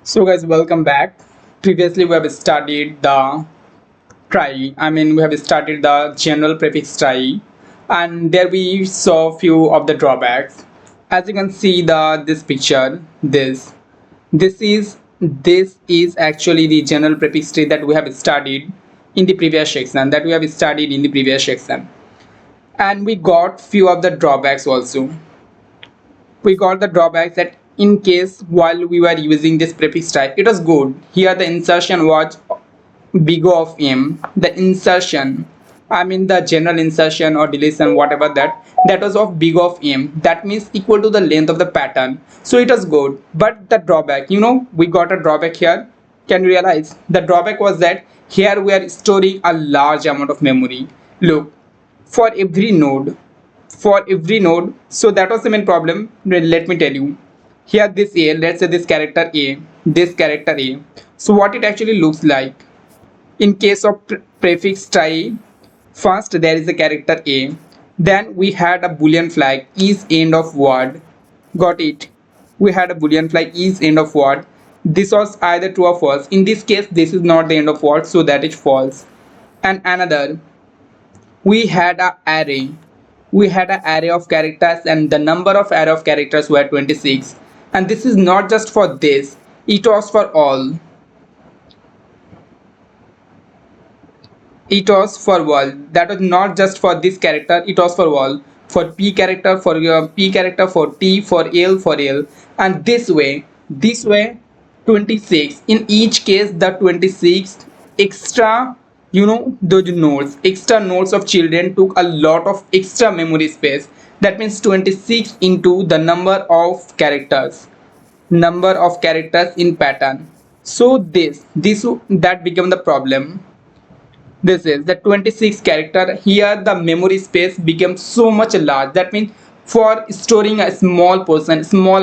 So guys, welcome back. Previously we have studied the trie. We have started the general prefix trie, and there we saw few of the drawbacks. As you can see this picture, this is actually the general prefix trie that we have studied in the previous section. And we got few of the drawbacks also. We got the drawbacks that in case while we were using this prefix type, it was good. Here the insertion was big of m. The insertion, the general insertion or deletion, whatever that was of big of m. That means equal to the length of the pattern. So it was good. But the drawback, we got a drawback here. Can you realize? The drawback was that here we are storing a large amount of memory. Look, for every node so that was the main problem. Let me tell you, here this a, let's say this character a, so what it actually looks like in case of prefix trie. First there is a character a, then we had a boolean flag is end of word. Got it? We had a boolean flag is end of word. This was either true or false. In this case this is not the end of word, so that is false. And another, we had a array. We had an array of characters, and the number of array of characters were 26. And this is not just for this, it was for all. It was for all. That was not just for this character, it was for all. For p character, for p character, for t, for l, and this way 26. In each case the 26 extra, those nodes, extra nodes of children took a lot of extra memory space. That means 26 into the number of characters in pattern. So this that became the problem. This is the 26 character. Here the memory space became so much large. That means for storing a small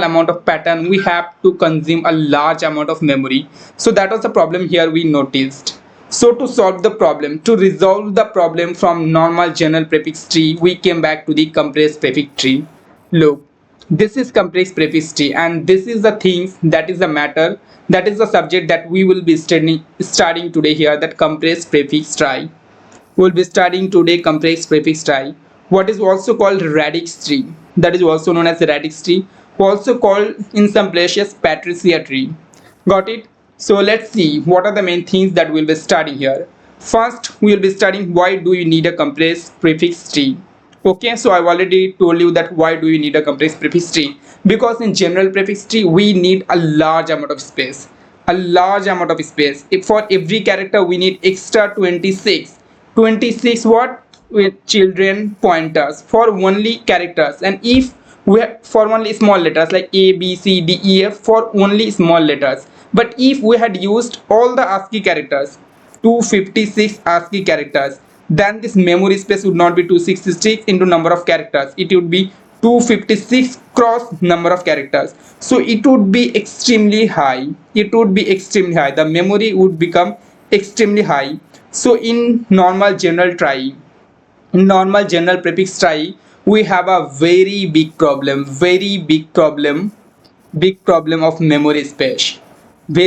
amount of pattern, we have to consume a large amount of memory. So that was the problem here we noticed. So to solve the problem, to resolve the problem from normal general prefix tree, we came back to the compressed prefix tree. Look, this is compressed prefix tree, and this is the things, that is the matter, that is the subject that we will be studying today here, that compressed prefix tree. We will be studying today compressed prefix tree, what is also called Radix tree, that is also known as Radix tree, also called in some places Patricia tree. Got it? So let's see what are the main things that we'll be studying here. First, we will be studying why do you need a compressed prefix tree. Okay, so I've already told you that why do you need a compressed prefix tree. Because in general prefix tree, we need a large amount of space. If for every character, we need extra 26. 26 what? With children pointers for only characters. And if we have for only small letters like A, B, C, D, E, F, for only small letters. But if we had used all the ASCII characters, 256 ASCII characters, then this memory space would not be 266 into number of characters. It would be 256 cross number of characters. So it would be extremely high. The memory would become extremely high. So in normal general prefix trie, we have a very big problem of memory space. We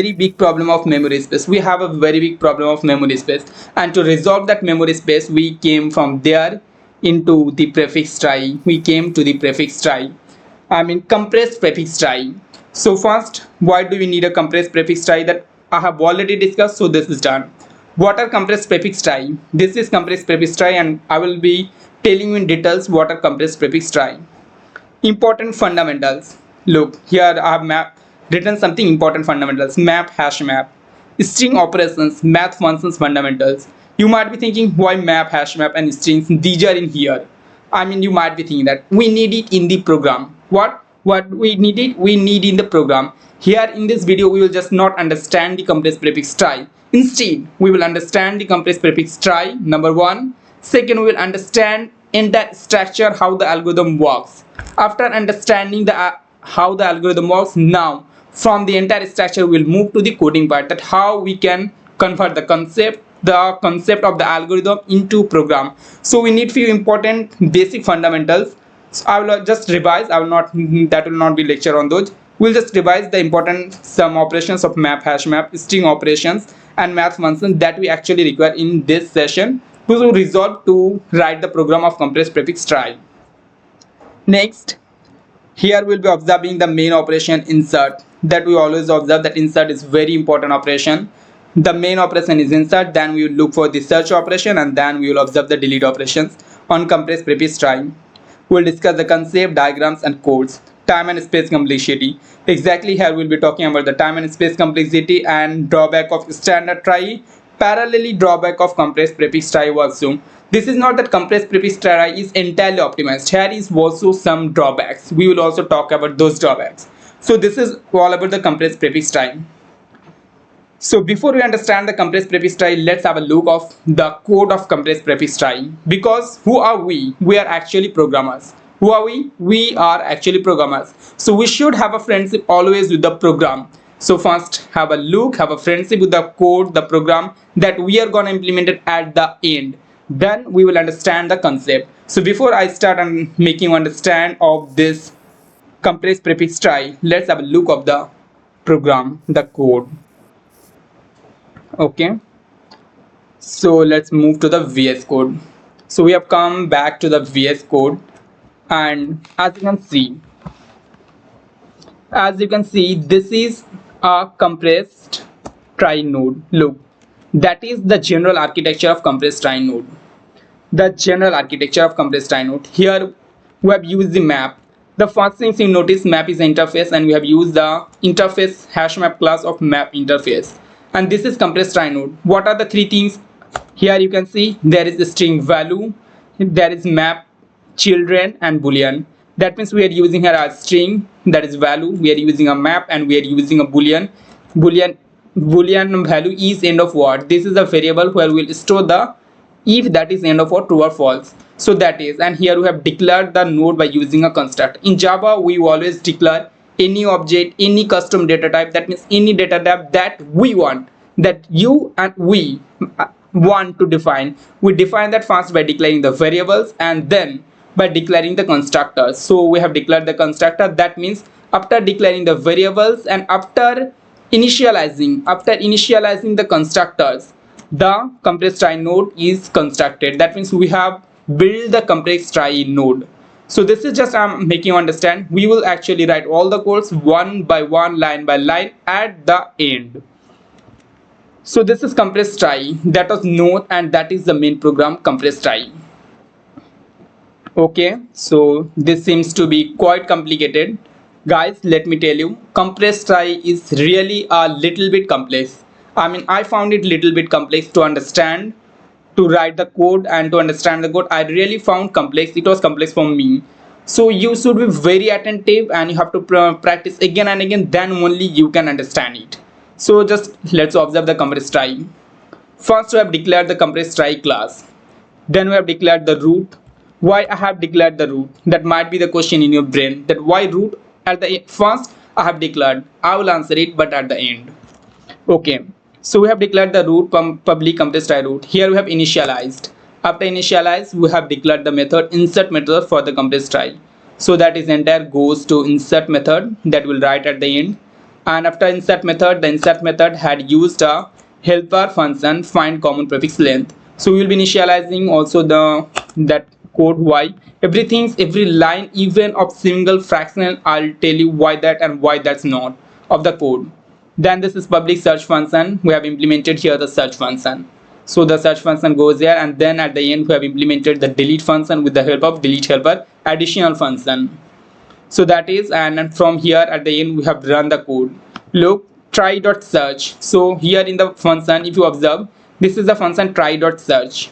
have a very big problem of memory space, and to resolve that memory space, we came from there into the prefix trie. Compressed prefix trie. So first, why do we need a compressed prefix trie? That I have already discussed, so this is done. What are compressed prefix trie? This is compressed prefix trie, and I will be telling you in details what are compressed prefix trie. Important fundamentals. Look, here I have written something important fundamentals. Map, hash map, string operations, math functions fundamentals. You might be thinking, why map, hash map, and strings? These are in here. You might be thinking that we need it in the program. What we need it? We need in the program. Here in this video, we will just not understand the compressed prefix trie. Instead, we will understand the compressed prefix trie, number one. Second, we will understand entire structure, how the algorithm works. After understanding how the algorithm works, now from the entire structure we will move to the coding part, that how we can convert the concept of the algorithm into program. So we need few important basic fundamentals. So I will just revise. That will not be lecture on those. We'll just revise the important sum operations of map, hash map, string operations, and math functions that we actually require in this session to resolve to write the program of compressed prefix trie. Next, here we'll be observing the main operation insert, that we always observe that insert is very important operation. The main operation is insert, then we will look for the search operation, and then we will observe the delete operations on compressed prefix trie. We'll discuss the concept, diagrams, and codes. Time and space complexity. Exactly, here we'll be talking about the time and space complexity and drawback of standard trie, parallelly drawback of compressed prefix trie also. This is not that compressed prefix trie is entirely optimized. Here is also some drawbacks. We will also talk about those drawbacks. So this is all about the compressed prefix trie. So before we understand the compressed prefix trie, let's have a look of the code of compressed prefix trie. Because who are we? We are actually programmers. Who are we? We are actually programmers. So we should have a friendship always with the program. So first have a look, have a friendship with the code, the program that we are gonna implement it at the end. Then we will understand the concept. So before I start and making you understand of this compressed prefix trie, let's have a look of the program, the code. Okay, so let's move to the VS code. So we have come back to the VS code, and as you can see, this is a compressed trie node. Look, that is the general architecture of compressed trie node. The general architecture of compressed trie node. Here we have used the map. The first thing you notice, map is the interface, and we have used the interface hash map class of map interface. And this is compressed trie node. What are the three things? Here you can see there is the string value, there is map, children, and boolean. That means we are using here a string, that is value, we are using a map, and we are using a boolean. Boolean value is end of what? This is a variable where we will store the if that is end of what, true or false. So that is, and here we have declared the node by using a constructor. In Java we always declare any object, any custom data type, that means any data type that we want, that you and we want to define. We define that first by declaring the variables and then by declaring the constructors. So we have declared the constructor. That means after declaring the variables and after initializing the constructors, the compressed trie node is constructed. That means we have built the compressed trie node. So this is just I'm making you understand. We will actually write all the codes one by one, line by line at the end. So this is compressed trie, that was node, and that is the main program compressed trie. Okay, so this seems to be quite complicated. Guys, let me tell you, compressed trie is really a little bit complex. I mean, I found it little bit complex to understand, to write the code and to understand the code. I really found complex. It was complex for me. So you should be very attentive and you have to practice again and again, then only you can understand it. So just let's observe the compressed trie. First we have declared the compressed trie class. Then we have declared the root. Why I have declared the root? That might be the question in your brain, that why root at the first I have declared. I will answer it but at the end. Okay. So we have declared the root public compressed trie root. Here we have initialized. After initialize, we have declared the method insert method for the compressed trie. So that is entire goes to insert method that will write at the end. And after insert method, the insert method had used a helper function find common prefix length. So we will be initializing also that code. Why? Every line even of single fraction, I'll tell you why that and why that's not of the code. Then this is public search function. We have implemented here the search function. So the search function goes here, and then at the end we have implemented the delete function with the help of delete helper additional function. So that is, and from here at the end we have run the code. Look, trie.search. So here in the function, if you observe, this is the function trie.search.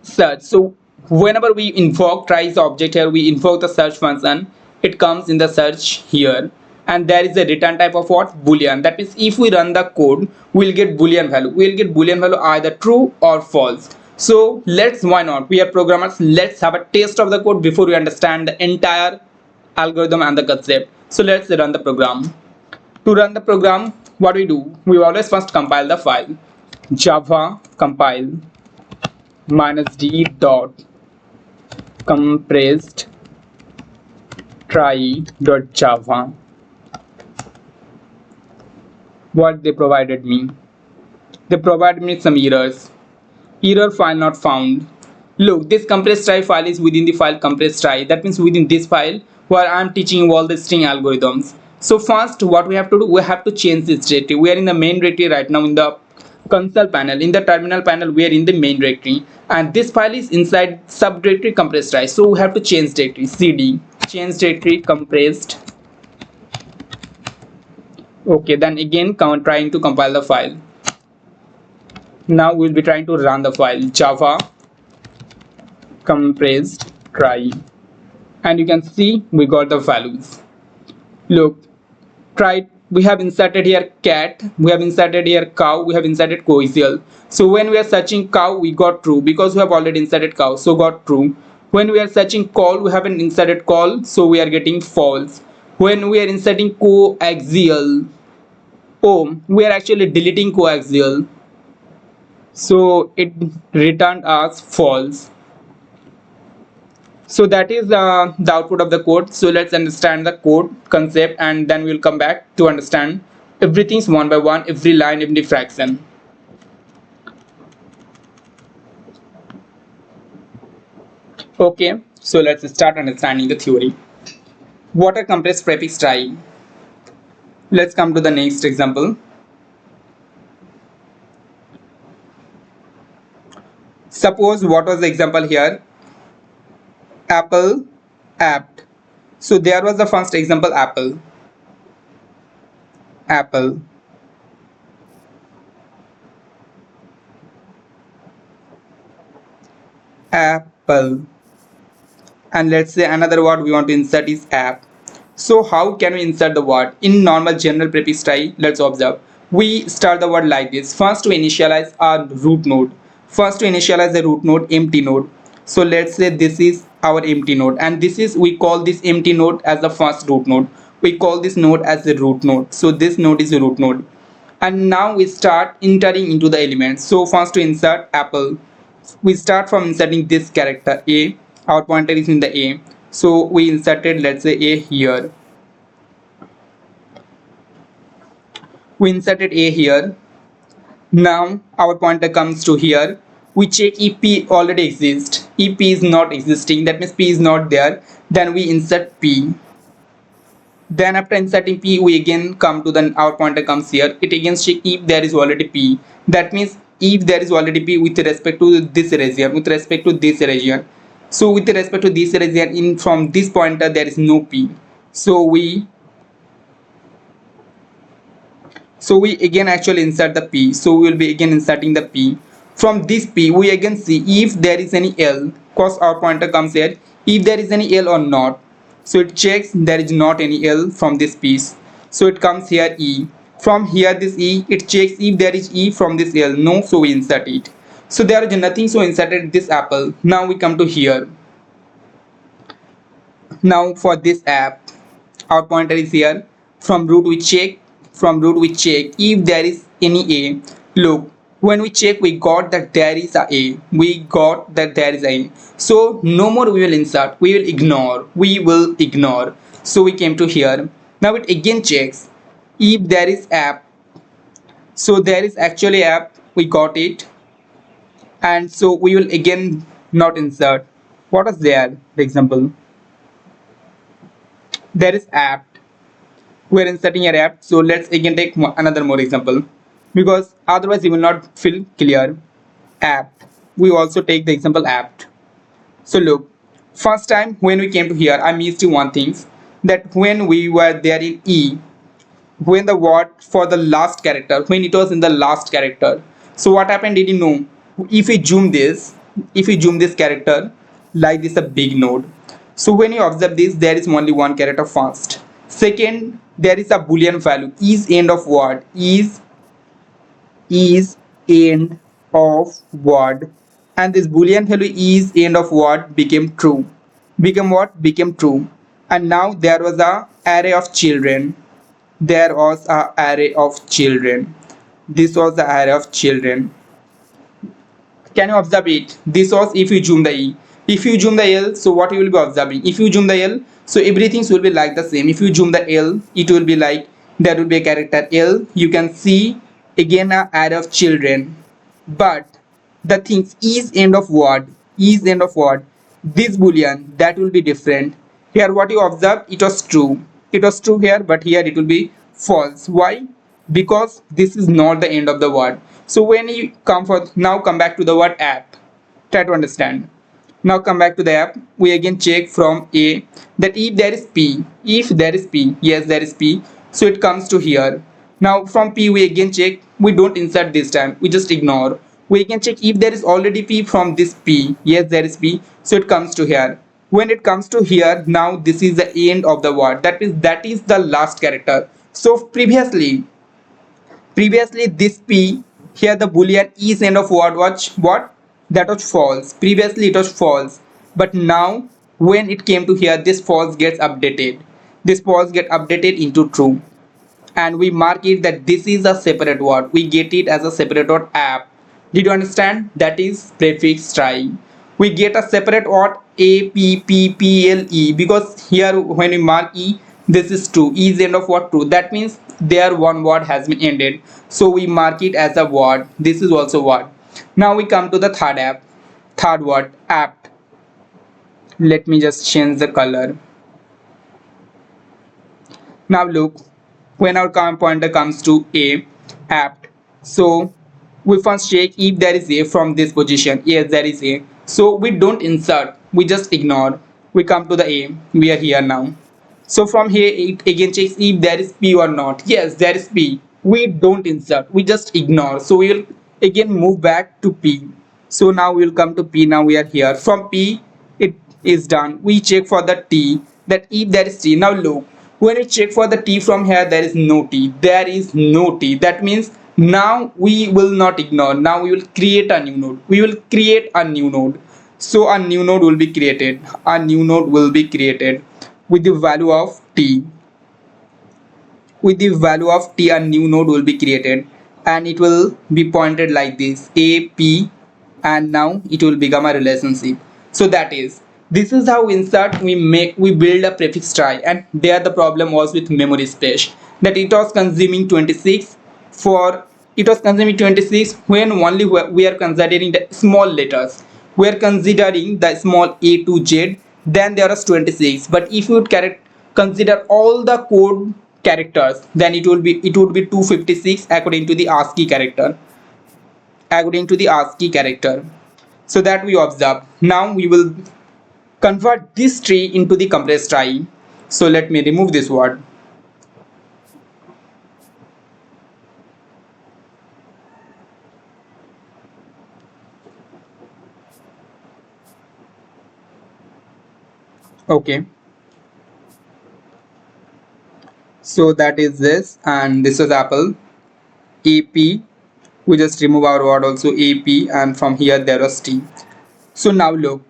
Search. So whenever we invoke tries object here, we invoke the search function. It comes in the search here. And there is a return type of what? Boolean. That means if we run the code, we'll get Boolean value. We'll get Boolean value either true or false. So why not? We are programmers. Let's have a taste of the code before we understand the entire algorithm and the concept. So let's run the program. To run the program, what we do? We always first compile the file. Java compile -d dot compressed trie.java. What they provided me? They provided me some errors. Error file not found. Look, this compressed trie file is within the file compressed trie. That means within this file where I am teaching you all the string algorithms. So first what we have to do, we have to change this directory. We are in the main directory right now in the console panel. In the terminal panel we are in the main directory, and this file is inside subdirectory compressed trie. So we have to change directory. Cd change directory compressed. Okay, then again trying to compile the file. Now we'll be trying to run the file java compressed trie, and you can see we got the values. Look, try, we have inserted here cat, we have inserted here cow, we have inserted coesial. So when we are searching cow, we got true because we have already inserted cow, so got true. When we are searching call, we haven't inserted call, so we are getting false. When we are inserting coaxial, oh, we are actually deleting coaxial, so it returned us false. So that is the output of the code. So let's understand the code concept, and then we'll come back to understand everything one by one, every line, every fraction. Okay, so let's start understanding the theory. What are compressed prefix trie? Let's come to the next example. Suppose what was the example here? Apple, apt. So there was the first example, apple. Apple. Apple. And let's say another word we want to insert is app. So how can we insert the word? In normal general prefix trie, let's observe. We start the word like this. First to initialize our root node. First to initialize the root node, empty node. So let's say this is our empty node, and this is, we call this empty node as the first root node. We call this node as the root node. So this node is the root node. And now we start entering into the elements. So first to insert apple, we start from inserting this character a. Our pointer is in the a, so we inserted, let's say, a here. We inserted a here. Now our pointer comes to here. We check if p already exists. If p is not existing, that means p is not there, then we insert p. Then after inserting p, we again come to the, our pointer comes here. It again check if there is already p. That means if there is already p with respect to this region, with respect to this region. So with respect to this region, in from this pointer there is no p. So we again actually insert the p. So we will be again inserting the p. From this p, we again see if there is any l, cause our pointer comes here, if there is any l or not. So it checks there is not any l from this piece. So it comes here e. From here this e, it checks if there is e from this l. No, so we insert it. So there is nothing, so inserted this apple. Now we come to here. Now for this app, our pointer is here. From root we check. From root we check if there is any a. Look, when we check, we got that there is a a. We got that there is a. So no more we will insert. We will ignore. We will ignore. So we came to here. Now it again checks if there is app. So there is actually app. We got it. And so we will again not insert. What is there? The example. There is app. We are inserting an app. So let's again take another more example, because otherwise you will not feel clear. App. We also take the example apt. So look, first time when we came to here, I missed you one thing, that when we were there in e, when the word for the last character, when it was in the last character. So what happened, did you know? If we zoom this, character like this, a big node. So when you observe this, there is only one character first. Second, there is a boolean value, is end of word, is end of word, and this boolean value is end of word became true. Became what? Became true. And now there was a array of children. There was a array of children. This was the array of children. Can you observe it? This was if you zoom the e. If you zoom the L, so what you will be observing? If you zoom the L, so everything will be like the same. If you zoom the L, it will be like there will be a character L. You can see again a array of children. But the things is end of word, is end of word, this boolean, that will be different. Here what you observe, it was true. It was true here, but here it will be false. Why? Because this is not the end of the word. So when you come for now, come back to the word app. Try to understand. Now come back to the app. We again check from A that if there is P, if there is P, yes there is P, so it comes to here. Now from P we again check, we don't insert this time, we just ignore. We can check if there is already P from this P, yes there is P, so it comes to here. When it comes to here, now this is the end of the word, that is the last character. So previously this P, here the boolean is end of word was what, that was false. Previously it was false, but now when it came to here, this false gets updated, this false get updated into true, and we mark it that this is a separate word, we get it as a separate word app. Did you understand? That is prefix trie. We get a separate word a p p p l e, because here when we mark e, this is true, e is end of word true, that means there one word has been ended, so we mark it as a word. This is also word. Now we come to the third word apt. Let me just change the color. Now look, when our pointer comes to a apt, so we first check if there is a from this position. Yes there is a, so we don't insert, we just ignore. We come to the a, we are here now. So from here it again checks if there is P or not. Yes there is P, we don't insert, we just ignore. So we will again move back to P. So now we will come to P. Now we are here. From P it is done. We check for the T, that if there is T. Now look, when we check for the T from here, there is no T, there is no T. That means now we will not ignore, now we will create a new node, we will create a new node. So a new node will be created, a new node will be created with the value of T. With the value of T, a new node will be created, and it will be pointed like this a p, and now it will become a relationship. So that is, this is how insert we build a prefix trie. And there the problem was with memory space, that it was consuming 26 for, it was consuming 26 when only we are considering the small letters, we are considering the small a to z, then there is 26. But if you would consider all the code characters, then it would be 256 according to the ASCII character, according to the ASCII character. So that we observe. Now we will convert this tree into the compressed trie. So let me remove this word. Okay, so that is this, and this is apple. AP, we just remove our word also AP, and from here there was T. So now look,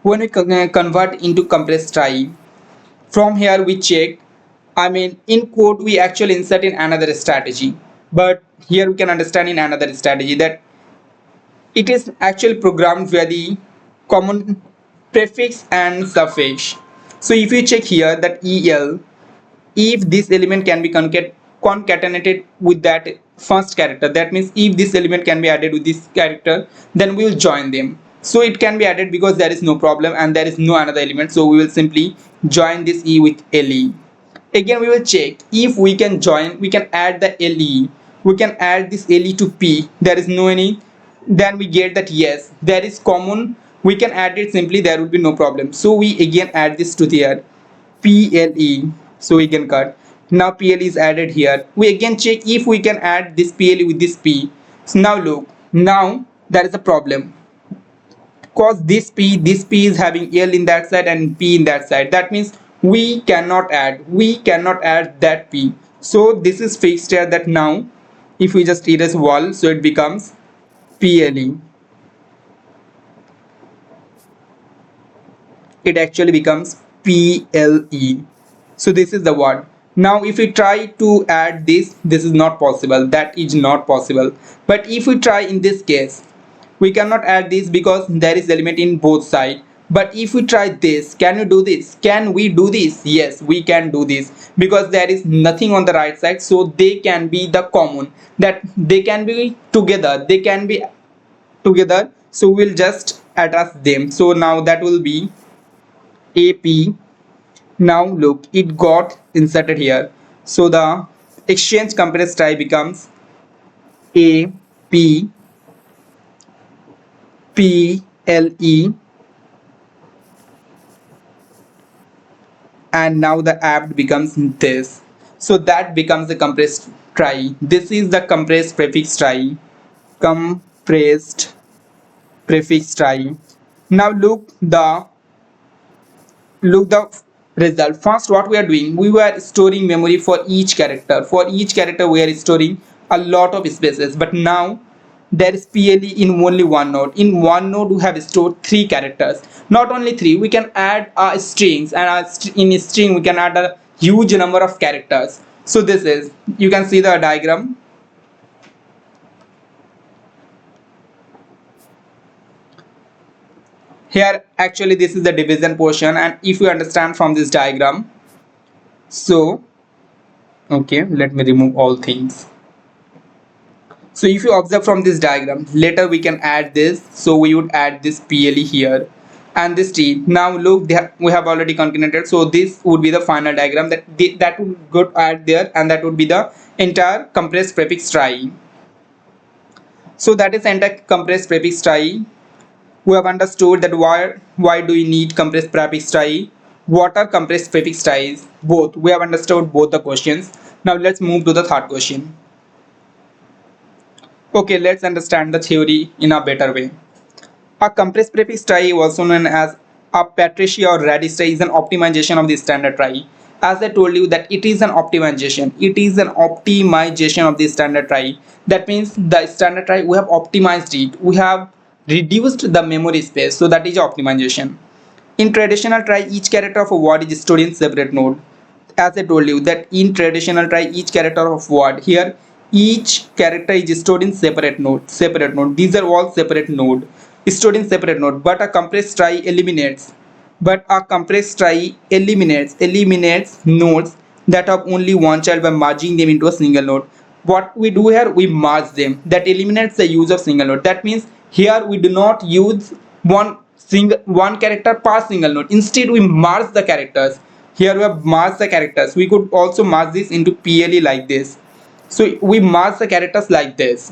when we convert into compressed trie, from here we check, I mean in code we actually insert in another strategy, but here we can understand in another strategy that it is actually programmed via the common prefix and suffix. So if you check here that EL, if this element can be concatenated with that first character, that means if this element can be added with this character, then we will join them. So it can be added because there is no problem and there is no another element, so we will simply join this E with LE. Again we will check if we can join, we can add the LE, we can add this LE to P, there is no any, then we get that yes there is common, we can add it simply, there would be no problem. So we again add this to here PLE, so we can cut. Now PLE is added here, we again check if we can add this PLE with this P. So now look, now there is a problem, because this P is having L in that side and P in that side, that means we cannot add that P. So this is fixed here, that now if we just erase wall, so it becomes PLE, it actually becomes PLE. So this is the word. Now if we try to add this is not possible, that is not possible. But if we try in this case, we cannot add this because there is element in both sides. But if we try this, can you do this? Can we do this? Yes, we can do this, because there is nothing on the right side, so they can be the common, that they can be together, they can be together, so we'll just address them. So now that will be AP. Now look, it got inserted here, so the exchange compressed trie becomes AP PLE, and now the app becomes this. So that becomes the compressed trie. This is the compressed prefix trie. Compressed prefix trie. Now look the result. First, what we are doing, we were storing memory for each character. For each character we are storing a lot of spaces, but now there is PLE in only one node. In one node we have stored 3 characters. Not only 3, we can add strings, and in a string we can add a huge number of characters. So this is, you can see the diagram. Here actually this is the division portion, and if you understand from this diagram, so okay, let me remove all things. So if you observe from this diagram, later we can add this, so we would add this PLE here and this T. Now look, we have already concatenated, so this would be the final diagram that would go add there, and that would be the entire compressed prefix trie. So that is entire compressed prefix trie. We have understood that why do we need compressed prefix trie, what are compressed prefix tries, both. We have understood both the questions. Now let's move to the third question. Okay, let's understand the theory in a better way. A compressed prefix trie, also known as a Patricia or Radix Tree, is an optimization of the standard trie. As I told you that it is an optimization. It is an optimization of the standard trie. That means the standard trie, we have optimized it. We have reduced the memory space. So that is optimization. In traditional trie, each character of a word is stored in separate node. As I told you that in traditional trie, each character of word, here each character is stored in separate node. These are all separate node, stored in separate node. But a compressed trie eliminates nodes that have only one child by merging them into a single node. What we do here, we merge them. That eliminates the use of single node. That means here we do not use one character per single node. Instead we merge the characters. Here we have merged the characters. We could also merge this into PLE like this. So we merge the characters like this.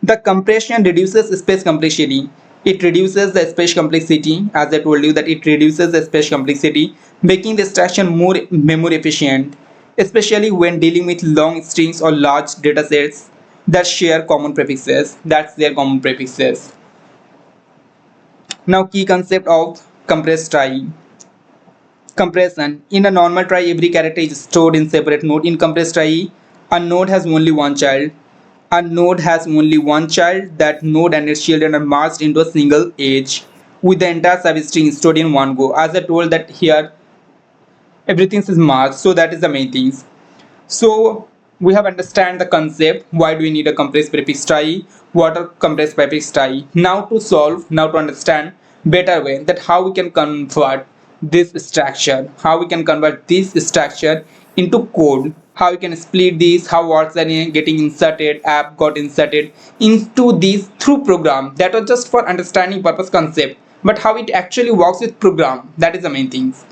The compression reduces space complexity. It reduces the space complexity. As I told you that it reduces the space complexity, making the extraction more memory efficient, especially when dealing with long strings or large data sets that share common prefixes. That's their common prefixes. Now key concept of compressed trie. Compression. In a normal trie, every character is stored in separate node. In compressed trie, a node has only one child. That node and its children are merged into a single edge with the entire substring stored in one go. As I told that here everything is merged, so that is the main things. So we have understand the concept, why do we need a compressed prefix trie, what are compressed prefix trie. Now to understand better way that how we can convert this structure, into code, how we can split these, how words are getting inserted, app got inserted into these through program. That was just for understanding purpose concept, but how it actually works with program, that is the main things.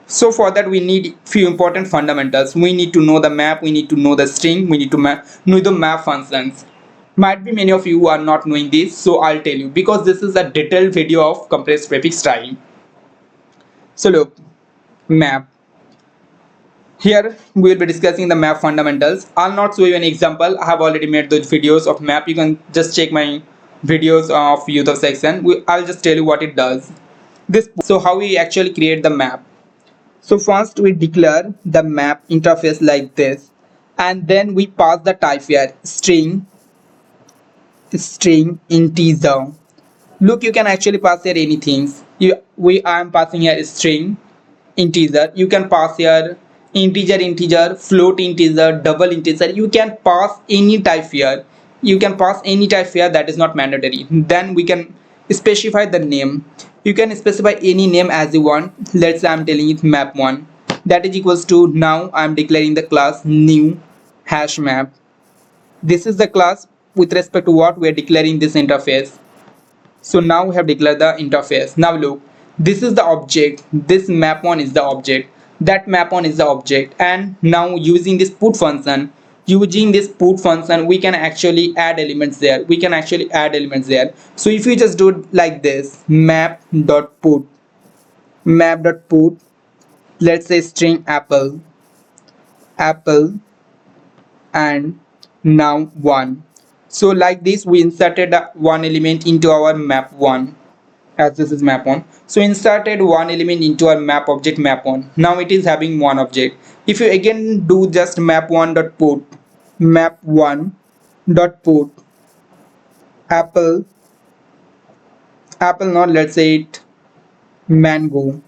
So for that we need few important fundamentals. We need to know the map, we need to know the string, we need to know the map functions. Might be many of you are not knowing this, so I'll tell you, because this is a detailed video of compressed prefix trie. So look, map. Here we will be discussing the map fundamentals. I'll not show you an example. I have already made those videos of map. You can just check my videos of YouTube section. I'll just tell you what it does. So how we actually create the map. So first we declare the map interface like this, and then we pass the type here, string integer. Look, you can actually pass here anything. I am passing here string integer. You can pass here integer, float integer, double integer. You can pass any type here. That is not mandatory. Then we can specify the name. You can specify any name as you want. Let's say I'm telling it map1. That is equals to, now I'm declaring the class new hash map. This is the class with respect to what we are declaring this interface. So now we have declared the interface. Now look, this is the object, this map1 is the object, that map1 is the object, and now using this put function, we can actually add elements there. So if you just do it like this, map.put, let's say string apple, and now 1. So like this we inserted one element into our map1, as this is map1. So inserted one element into our map object map1. Now it is having one object. If you again do just map1.put apple, not, let's say it mango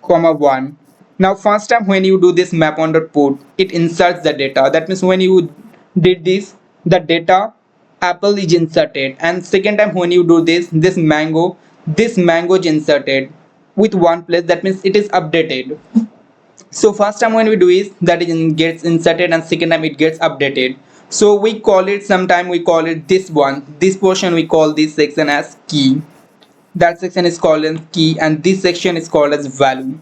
comma 1. Now first time when you do this map1.put, it inserts the data. That means when you did this, the data apple is inserted, and second time when you do this mango is inserted with one place. That means it is updated. So first time when we do is that it gets inserted, and second time it gets updated. So we call it, sometime we call it this portion, we call this section as key. That section is called as key, and this section is called as value.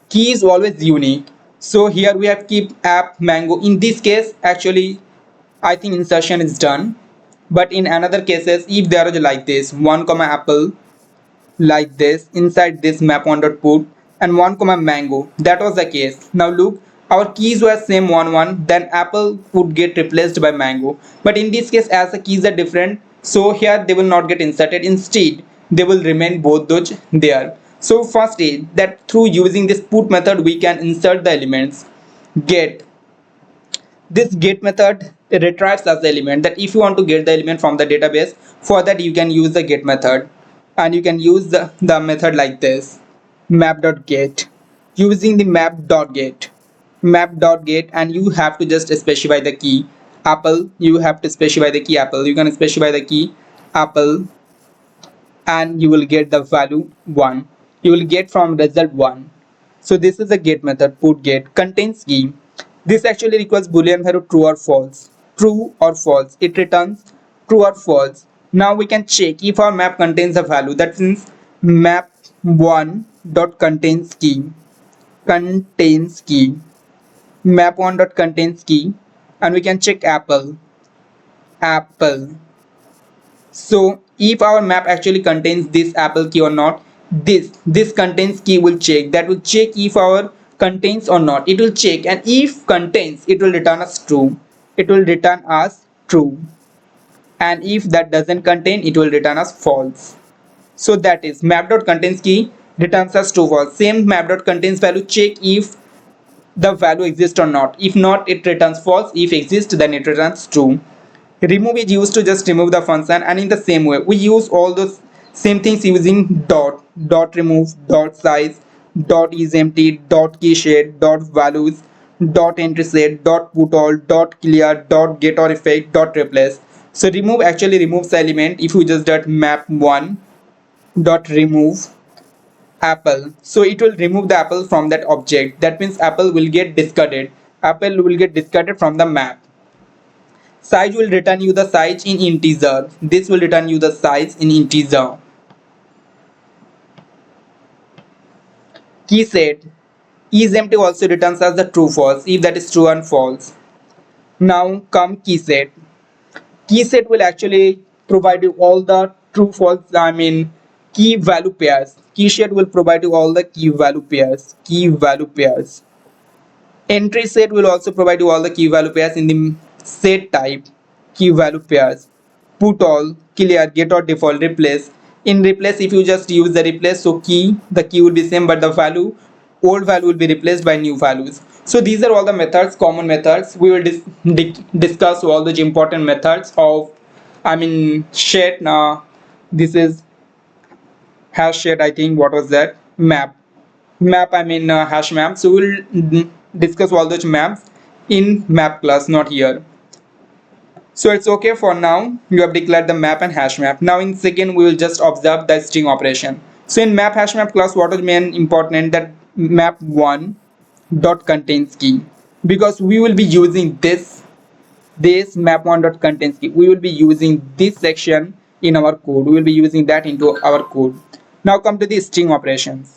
Key is always unique. So here we have keep app mango. In this case actually I think insertion is done, but in another cases if there is like this 1 comma apple, like this inside this map1.put, and 1 comma mango, that was the case. Now look, our keys were same 1 then apple would get replaced by mango, but in this case as the keys are different, so here they will not get inserted, instead they will remain both those there. So first is that through using this put method we can insert the elements. This get method retrieves as the element, that if you want to get the element from the database, for that you can use the get method, and you can use the method like this, map.get, using the map.get, and you have to just specify the key apple. You have to specify the key apple. You can specify the key apple, and you will get the value 1. You will get from result 1. So this is the get method, put get contains key. This actually requires boolean value true or false. It returns true or false. Now we can check if our map contains a value. That means map1 dot contains key, map1 dot contains key, and we can check apple. So if our map actually contains this apple key or not, this contains key will check. That will check if our contains or not. It will check, and if contains, it will return us true. And if that doesn't contain, it will return us false. So that is map.contains key returns us true false. Same map.contains value, check if the value exists or not. If not, it returns false. If exists, then it returns true. Remove is used to just remove the function, and in the same way we use all those same things using dot remove, dot size, dot is empty, dot key shade, dot values, dot entry set, dot put all, dot clear, dot get or effect, dot replace. So remove actually removes the element. If you just dot map1 dot remove apple, so it will remove the apple from that object. That means apple will get discarded from the map. Size will return you the size in integer. This will return you the size in integer. Key set is empty also returns as the true false if that is true and false. Now come key set. Key set will actually provide you all the true false, key value pairs. Key set will provide you all the key value pairs. Entry set will also provide you all the key value pairs in the set type. Key value pairs, put all, clear, get or default, replace. In replace, if you just use the replace, so the key will be same, but the old value will be replaced by new values. So these are all the methods, common methods. We will discuss all the important methods of shed. This is hash shed, I think. What was that? Hash map. So we'll discuss all those maps in map class, not here. So it's okay for now. You have declared the map and hash map. Now in second we will just observe the string operation. So in map hash map class, what is main important, that map 1 dot contains key, because we will be using this map 1 dot contains key. We will be using this section in our code. We will be using that into our code. Now come to the string operations.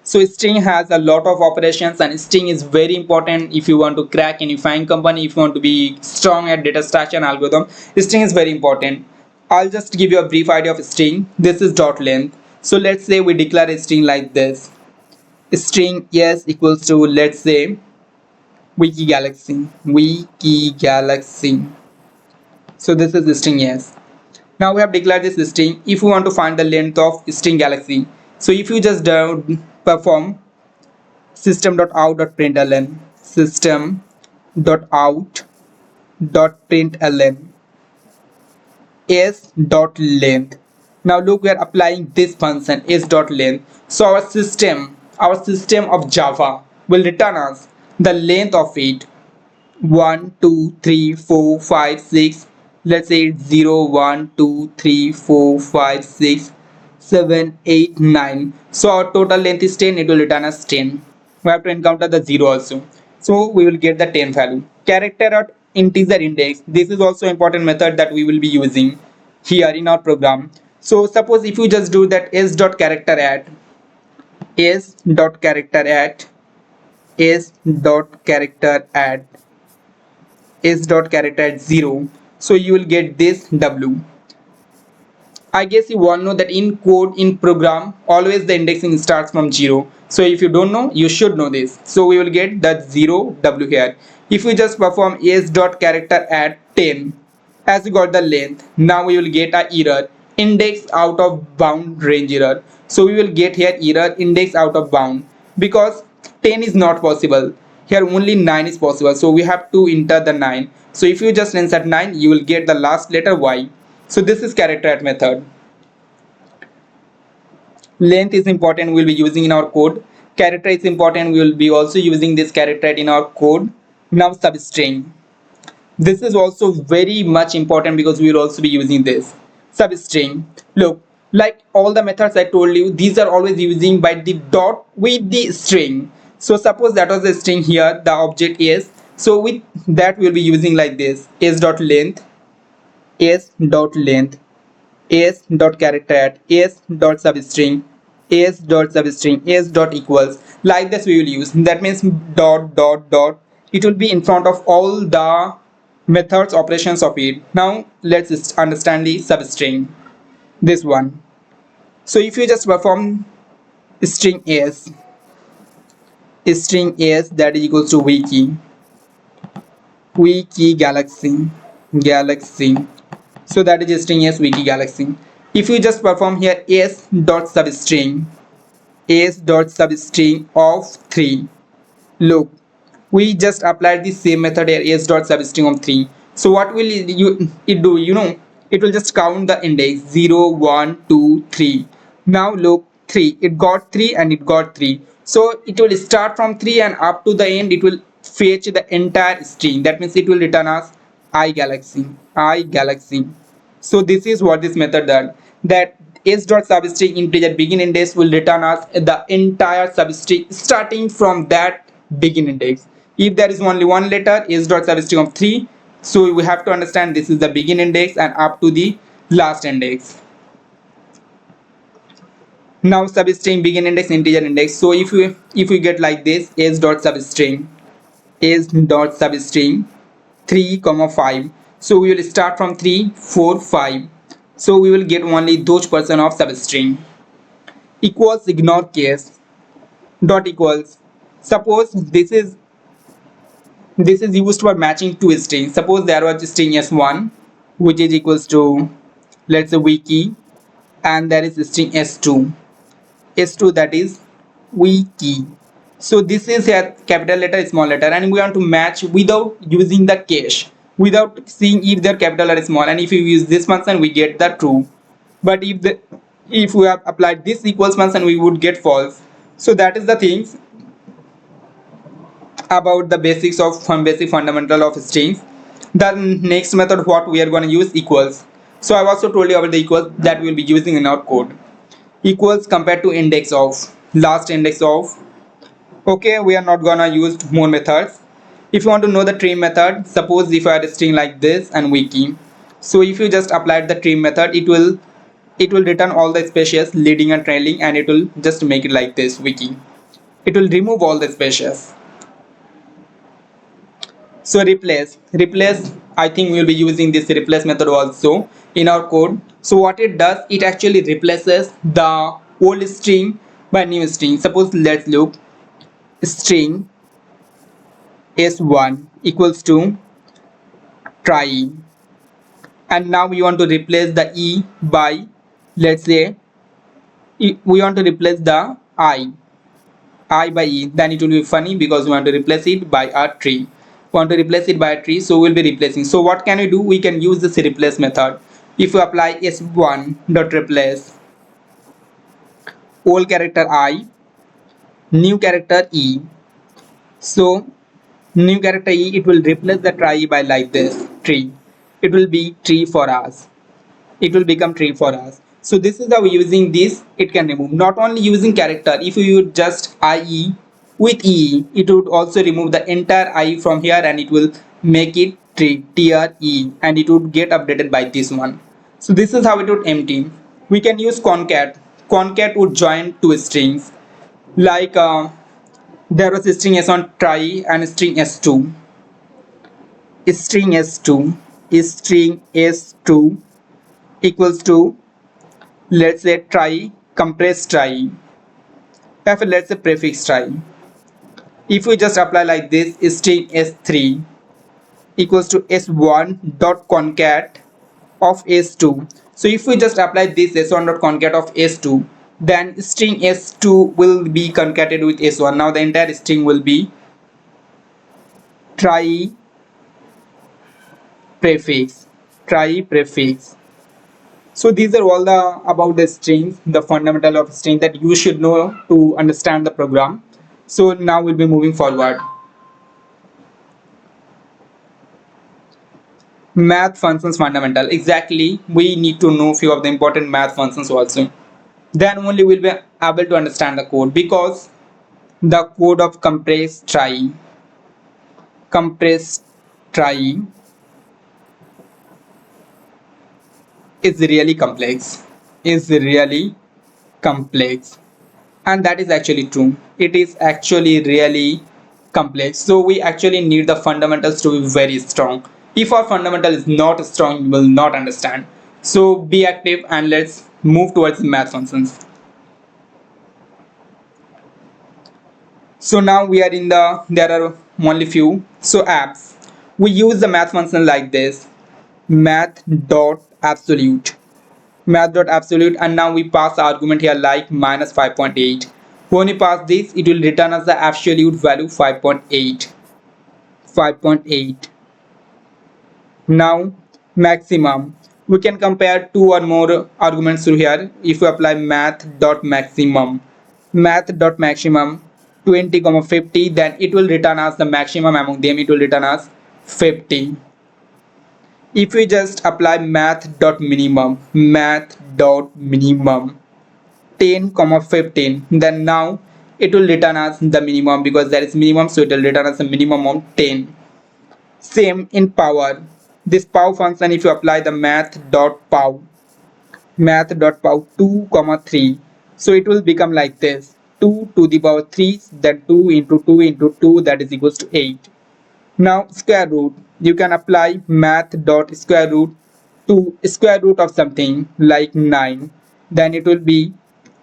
So string has a lot of operations, and string is very important if you want to crack any fine company, if you want to be strong at data structure and algorithm. String is very important. I'll just give you a brief idea of string. This is dot length. So let's say we declare a string like this. String yes equals to, let's say, wiki galaxy. So this is the string yes. Now we have declared this string. If we want to find the length of string galaxy, so if you just perform system.out.println, system.out.println s dot length. Now look, we are applying this function s dot length. So our system of Java will return us the length of it. 1 2 3 4 5 6, let's say 0 1 2 3 4 5 6 7 8 9. So our total length is 10. It will return us 10. We have to encounter the 0 also, so we will get the 10 value. Character or integer index, this is also important method that we will be using here in our program. So suppose if you just do that s dot character at s dot character at s dot character at s dot character at 0, so you will get this w. I guess you all know that in code, in program, always the indexing starts from 0. So if you don't know, you should know this. So we will get that 0 w here. If we just perform s dot character at 10, as we got the length, now we will get a error, index out of bound range error. So we will get here error, index out of bound, because 10 is not possible. Here only 9 is possible, so we have to enter the 9. So if you just insert 9, you will get the last letter y. So this is character at method. Length is important, we will be using in our code. Character is important, we will be also using this character in our code. Now substring. This is also very much important because we will also be using this substring. Look, like all the methods I told you, these are always using by the dot with the string. So suppose that was the string here, the object is, so with that we will be using like this, s dot length, s dot length, s dot character at, s dot substring, s dot substring, s dot equals. Like this we will use. That means dot dot dot. It will be in front of all the methods operations of it. Now let's understand the substring. This one. So if you just perform string s that is equals to wiki galaxy. So that is string s wiki galaxy. If you just perform here s dot substring of 3, look, we just applied the same method here, s dot substring of 3. So what will it do? It will just count the index 0 1 2 3. Now look, 3, it got 3 and it got 3. So it will start from 3 and up to the end it will fetch the entire string. That means it will return us I galaxy. So this is what this method does, that s dot substring integer begin index will return us the entire substring starting from that begin index. If there is only one letter, s dot substring of 3, so we have to understand this is the begin index and up to the last index. Now substring begin index integer index. So if we get like this, s dot substring 3 comma 5, so we will start from 3 4 5. So we will get only those percent of substring. Equals, ignore case. Dot equals, suppose this is used for matching two strings. Suppose there was string s1 which is equals to, let's say, wiki, and there is string s2 that is wiki. So this is a capital letter, small letter, and we want to match without using the cache, without seeing if they're capital or small, and if you use this function we get the true. But if we have applied this equals function we would get false. So that is the things about the basics of basic fundamental of strings. The next method what we are going to use, equals. So I've also told you about the equals that we will be using in our code. Equals compared to index of, last index of. Okay, we are not gonna use more methods. If you want to know the trim method, suppose if I had a string like this and wiki, so if you just applied the trim method, it will return all the spaces leading and trailing, and it will just make it like this wiki. It will remove all the spaces. So replace, I think we will be using this replace method also in our code. So what it does, it actually replaces the old string by new string. Suppose let's look, string s1 equals to try, and now we want to replace the e by, let's say, we want to replace the I by e, then it will be funny because we want to replace it by a tree. We want to replace it by a tree, so we'll be replacing. So what can we do? We can use this replace method. If we apply s1 dot replace old character I, new character e, so new character e, it will replace the try by like this tree. It will be tree for us. It will become tree for us. So this is how using this it can remove. Not only using character, if you use just IE with E, it would also remove the entire I from here, and it will make it tree TRE, and it would get updated by this one. So this is how it would empty. We can use concat. Concat would join two strings, like there was a string s1 try and string s2. String s2 string s2 equals to, let's say, try compressed trie, let's say prefix trie. If we just apply like this, string s3 equals to s1 dot concat of s2. So if we just apply this s1 dot concat of s2, then string s2 will be concatenated with s1. Now the entire string will be try prefix, try prefix. So these are all the about the strings, the fundamental of string that you should know to understand the program. So now we'll be moving forward. Math functions fundamental. Exactly, we need to know few of the important math functions also. Then only we'll be able to understand the code, because the code of compressed trie is really complex. Is really complex. And that is actually true. It is actually really complex. So we actually need the fundamentals to be very strong. If our fundamental is not strong, you will not understand. So be active and let's move towards math functions. So now we are in there are only few. So apps. We use the math function like this, math.absolute. Math.absolute, and now we pass the argument here like minus 5.8. When we pass this, it will return us the absolute value 5.8. 5.8. Now maximum, we can compare two or more arguments through here. If we apply math.maximum 20, 50, then it will return us the maximum among them. It will return us 50. If we just apply math.minimum 10, 15, then now it will return us the minimum, because there is minimum, so it will return us a minimum of 10. Same in power. This power function, if you apply the math.pow 2, 3, so it will become like this, 2 to the power 3, then 2 into 2 into 2, that is equals to 8. Now square root, you can apply math.square root to square root of something like 9, then it will be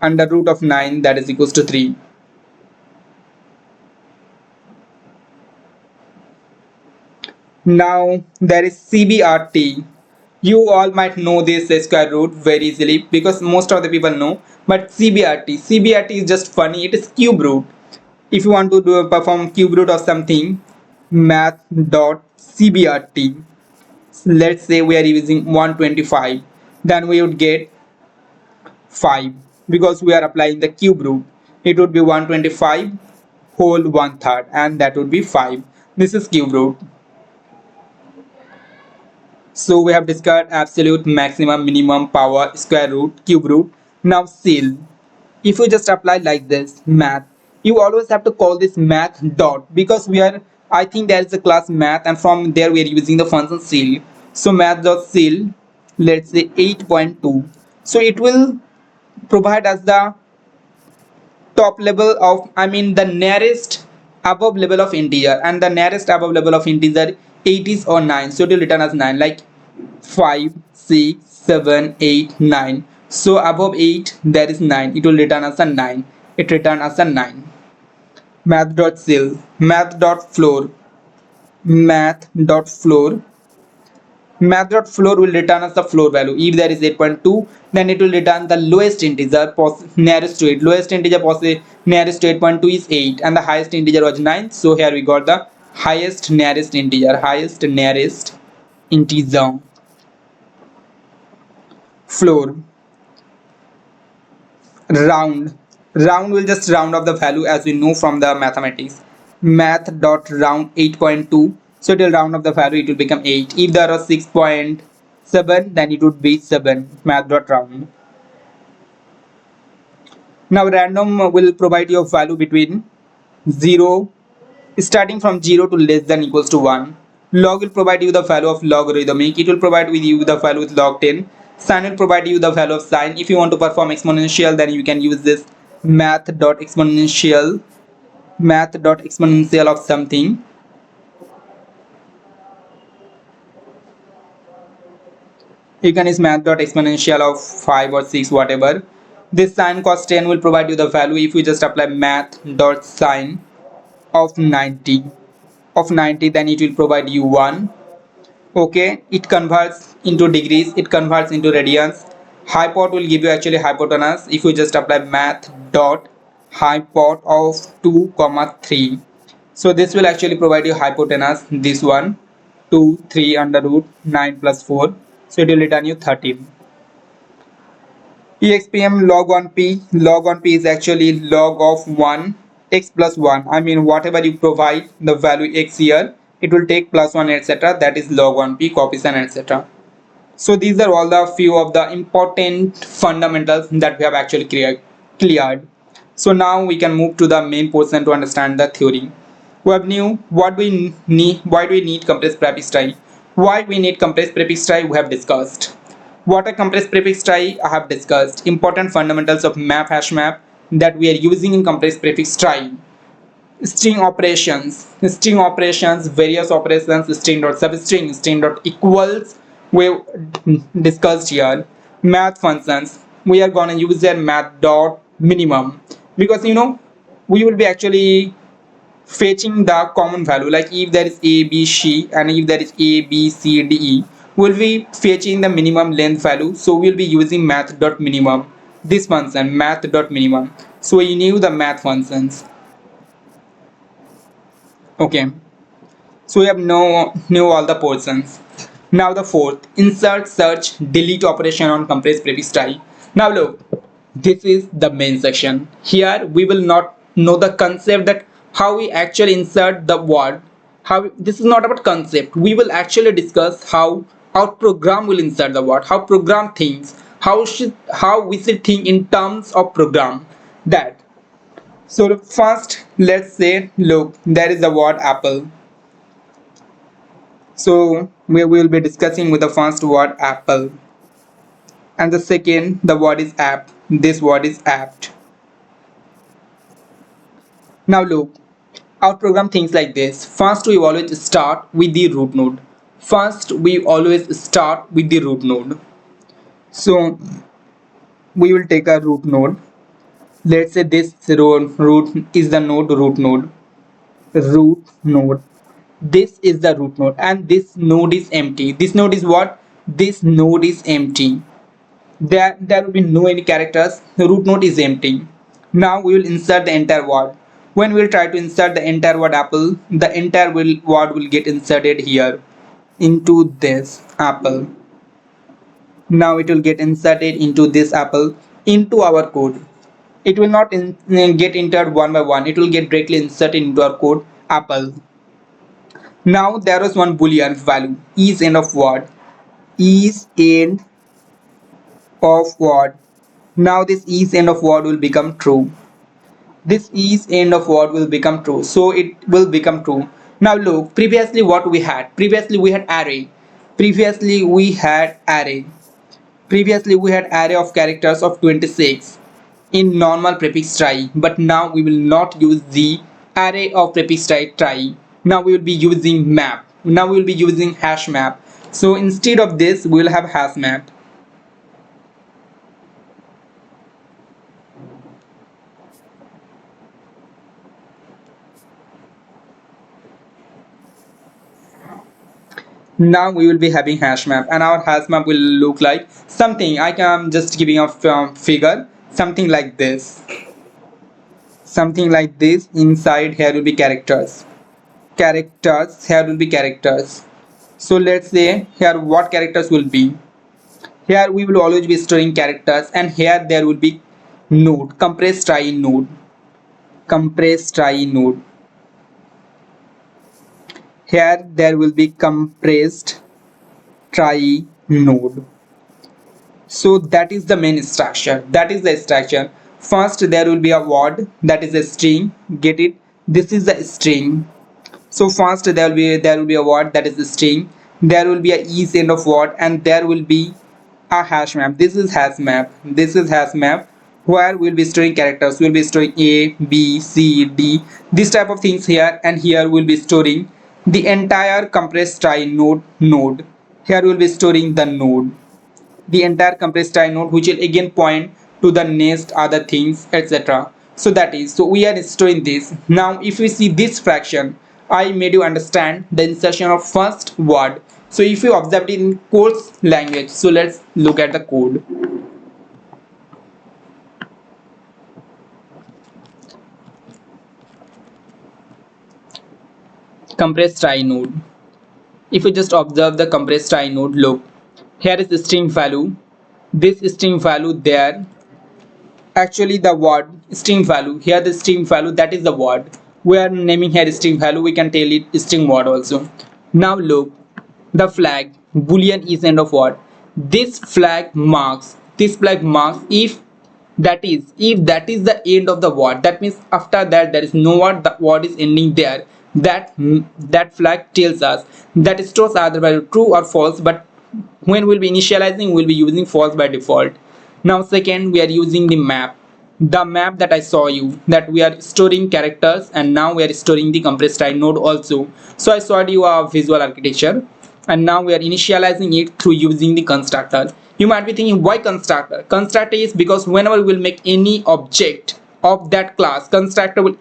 under root of 9, that is equals to 3. Now there is CBRT. You all might know this square root very easily because most of the people know, but CBRT is just funny. It is cube root. If you want to perform cube root of something, math.cbrt, let's say we are using 125, then we would get 5, because we are applying the cube root. It would be 125 whole 1/3, and that would be 5. This is cube root. So we have discussed absolute, maximum, minimum, power, square root, cube root. Now seal. If you just apply like this math, you always have to call this math dot, because we are, I think there is a class math, and from there we are using the function seal. So math dot seal, let's say 8.2. So it will provide us the top level of, I mean the nearest above level of integer, and the nearest above level of integer 8 is or 9, so it will return as 9, like 5, 6, 7, 8, 9. So above 8 there is 9, it will return as a 9, it return as a 9. Math.seal, math.floor, math.floor, math.floor will return us the floor value. If there is 8.2, then it will return the lowest integer nearest to it. Lowest integer nearest to 8.2 is 8, and the highest integer was 9. So here we got the highest nearest integer, highest nearest integer. Floor, round, round will just round off the value, as we know from the mathematics. Math dot round 8.2, so it will round off the value, it will become 8. If there was 6.7, then it would be 7. Math dot round. Now random will provide you a value between 0, starting from 0 to less than equals to 1. Log will provide you the value of logarithmic, it will provide with you the value with log 10. Sine will provide you the value of sine. If you want to perform exponential, then you can use this math.exponential, math.exponential of something. You can use math.exponential of 5 or 6, whatever. This sine cos 10 will provide you the value if you just apply math.sine of 90, then it will provide you 1. Okay, it converts into degrees, it converts into radians. Hypot will give you actually hypotenuse if you just apply math dot hypot of 2 comma 3. So this will actually provide you hypotenuse, this one, 2 3 under root 9 plus 4, so it will return you 13. expm log 1p, log 1p is actually log of 1 x plus 1. I mean whatever you provide the value x here, it will take plus 1 etc. That is log 1p, coefficient etc. So these are all the few of the important fundamentals that we have actually cleared. So now we can move to the main portion to understand the theory. We have knew what we need, why do we need compressed prefix trie, why we need compressed prefix trie we have discussed. What a compressed prefix trie I have discussed. Important fundamentals of map hash map that we are using in compressed prefix trie. String operations, various operations, string dot substring, string dot equals we discussed here. Math functions, we are gonna use their math dot minimum, because you know we will be actually fetching the common value, like if there is a b c and if there is a b c d e, we'll be fetching the minimum length value, so we'll be using math dot minimum, this function math dot minimum. So we knew the math functions. Okay, so we have know all the portions. Now the fourth, insert search delete operation on compressed prefix trie. Now look, this is the main section. Here we will not know the concept that how we actually insert the word. How this is not about concept. We will actually discuss how our program will insert the word, how program thinks, how we should think in terms of program. That. So first, let's say, look, there is the word apple. So we will be discussing with the first word apple, and the second the word is app. This word is apt. Now look, our program thinks like this. First we always start with the root node. So we will take a root node. Let's say this root is the node root node. This is the root node, and this node is empty. This node is what? This node is empty. There will be no any characters. The root node is empty. Now we will insert the entire word. When we will try to insert the entire word apple, the entire word will get inserted here into this apple. Now it will get inserted into this apple into our code. It will not get entered one by one. It will get directly inserted into our code apple. Now there is one boolean value, is end of word. is end of word. Now this is end of word will become true. This is end of word will become true. So it will become true. Now look, previously what we had? Previously we had array. Previously we had array. Previously we had array of characters of 26 in normal prefix trie, but now we will not use the array of prefix trie. Now we will be using map. Now we will be using hash map. So instead of this we will have hash map. Now we will be having hash map, and our hash map will look like something. I am just giving a figure, something like this. Something like this. Inside here will be characters. Characters, here will be characters. So let's say here what characters will be. Here we will always be storing characters, and here there will be node, compressed trie node. Compressed trie node. Here there will be compressed trie node. So that is the main structure. That is the structure. First there will be a word, that is a string. Get it? This is the string. So first there will be a word, that is a string. There will be a is end of word, and there will be a hash map. This is hash map. This is hash map where we'll be storing characters. We'll be storing A, B, C, D, this type of things here, and here we'll be storing the entire compressed trie node. Here we'll be storing the node, the entire compressed trie node, which will again point to the next other things, etc. So that is, so we are storing this. Now if we see this fraction, I made you understand the insertion of first word. So if you observe it in code's language, so let's look at the code. Compressed trie node. If you just observe the compressed trie node, look, here is the string value, this string value there, actually the word string value, here the string value, that is the word. We are naming here string value, we can tell it string word also. Now look, the flag boolean is end of word. This flag marks if that is the end of the word, that means after that there is no word, the word is ending there. That flag tells us that stores either value true or false, but when we'll be initializing we'll be using false by default. Now second, we are using the map that I saw you, that we are storing characters, and now we are storing the compressed trie node also. So I showed you a visual architecture, and now we are initializing it through using the constructor. You might be thinking, why constructor? Constructor is because whenever we will make any object of that class, constructor will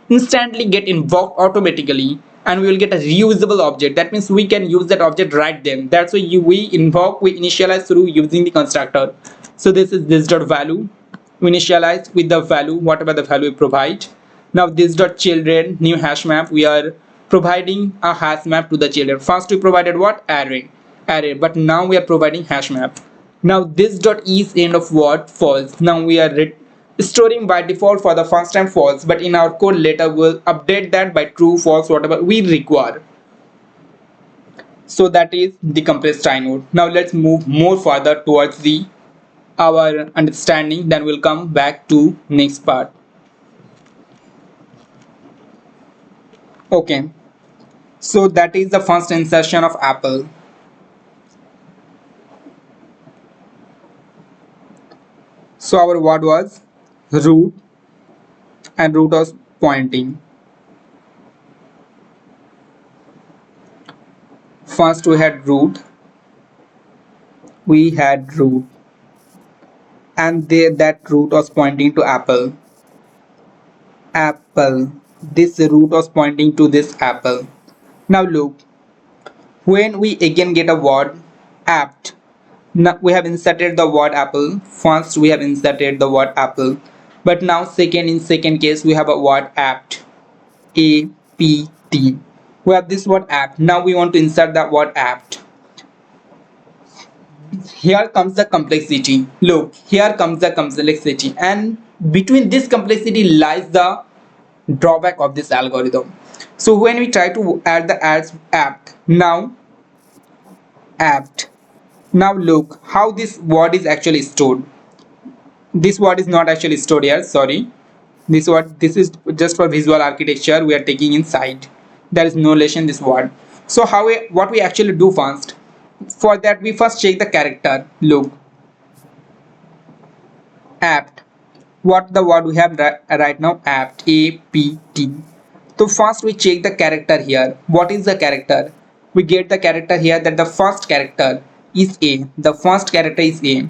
instantly get invoked automatically, and we will get a reusable object. That means we can use that object right then. That's why we initialize through using the constructor. So this is this dot value, we initialize with the value, whatever the value we provide. Now this dot children, new hash map, we are providing a hash map to the children. First we provided what? Array, but now we are providing hash map. Now this dot is end of word false. Now we are storing by default for the first time false, but in our code later we'll update that by true, false, whatever we require. So that is the compressed trie node. Now let's move more further towards the our understanding, then we'll come back to next part. Okay, so that is the first insertion of apple. So our word was root, and root was pointing. First we had root, and that root was pointing to apple. This root was pointing to this apple. Now look, when we again get a word apt, now we have inserted the word apple. First we have inserted the word apple, but now in second case we have a word apt, A-P-T. We have this word apt. Now we want to insert that word apt. Here comes the complexity. Look, here comes the complexity, and between this complexity lies the drawback of this algorithm. So when we try to add the apt, now apt, Now look how this word is actually stored. This word is not actually stored here, sorry. This is just for visual architecture we are taking inside. There is no relation this word. So what we actually do first, for that we first check the character. Look, apt, what the word we have right now, apt, A-P-T. So first we check the character here. What is the character? We get the character here that the first character is A. The first character is A.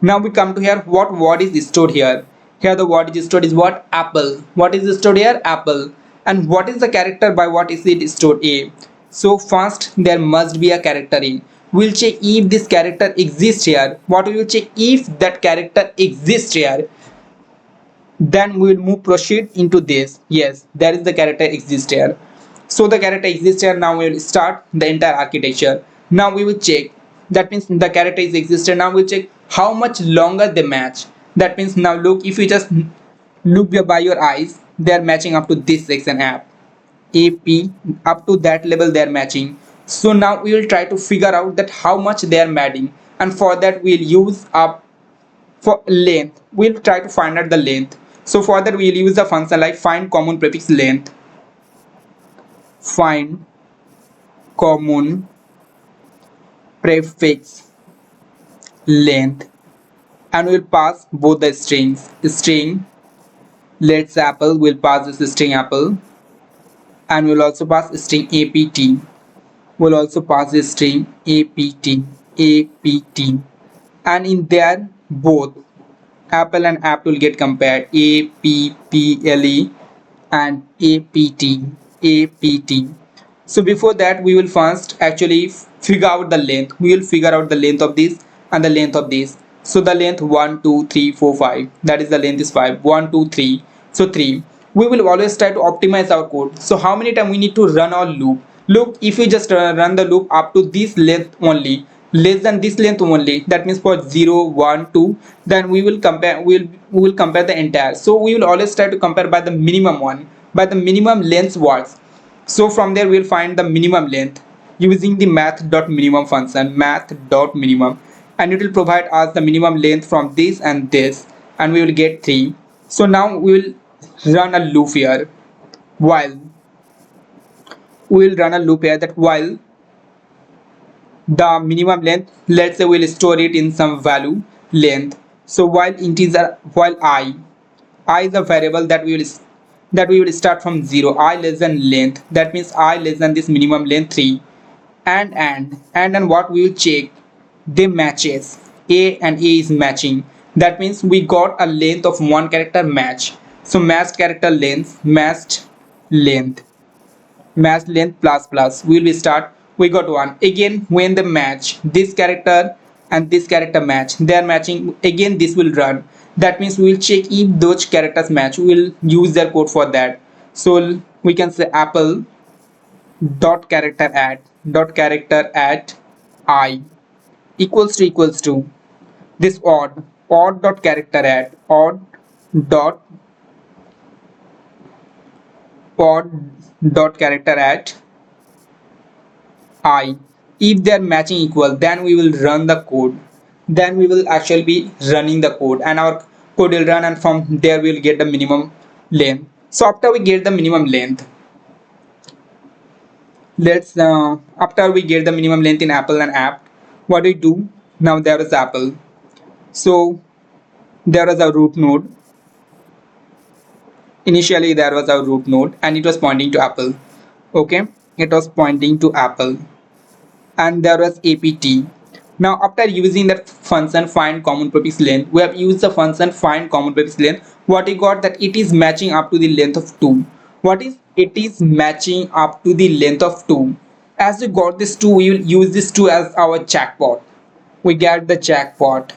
Now we come to here, what word is stored here? Here the word is stored is what? Apple. What is stored here? Apple. And what is the character, by what is it stored? A. So first there must be a character in. We'll check if this character exists here. What we will check? If that character exists here, then we will move proceed into this. Yes, there is the character exist here. So the character exists here. Now we will start the entire architecture. Now we will check, that means the character is existed. Now we'll check how much longer they match. That means now look, if you just look by your eyes, they are matching up to this section, app, AP, up to that level they are matching. So now we will try to figure out that how much they are matching, and for that we'll use up for length. We'll try to find out the length. So for that we'll use the function like find common prefix length. Find common prefix length, and we'll pass both the strings. String, let's say apple, we'll pass this string apple, and we'll also pass string apt. We'll also pass this string apt, and in there both apple and app will get compared, apple and apt. So before that we will first actually figure out the length. We will figure out the length of this and the length of this. So the length 1 2 3 4 5, that is the length is 5, 1 2 3, so 3. We will always try to optimize our code. So how many times we need to run our loop? Look, if we just run the loop up to this length only, less than this length only, that means for 0 1 2, then we will compare, we will compare the entire. So we will always try to compare by the minimum one, by the minimum length words. So from there we will find the minimum length using the math.minimum function, math.minimum, and it will provide us the minimum length from this and this, and we will get 3. So now we will run a loop here. While we will run a loop here, that while the minimum length, let's say we'll store it in some value length. So while integer, while I is a variable that we will start from 0, I less than length, that means I less than this minimum length 3, and then what we will check, they matches, A and A is matching, that means we got a length of one character match. So matched character length, matched length plus plus, we will start, we got 1. Again when they match, this character and this character match, they are matching, again this will run. That means we will check if those characters match, we will use their code for that. So we can say apple dot character at I equals to this odd dot character at odd dot character at I. If they are matching equal, then we will run the code. Then we will actually be running the code, and our code will run, and from there we will get the minimum length. So after we get the minimum length, let's after we get the minimum length in apple and app, what do we do? Now there is apple, so there was a root node. Initially there was a root node and it was pointing to apple. Okay, it was pointing to apple, and there was apt. Now after using that function find common prefix length, we have used the function find common prefix length. What we got, that it is matching up to the length of 2. What is it is matching up to the length of 2. As we got this 2, we will use this 2 as our jackpot. We get the jackpot.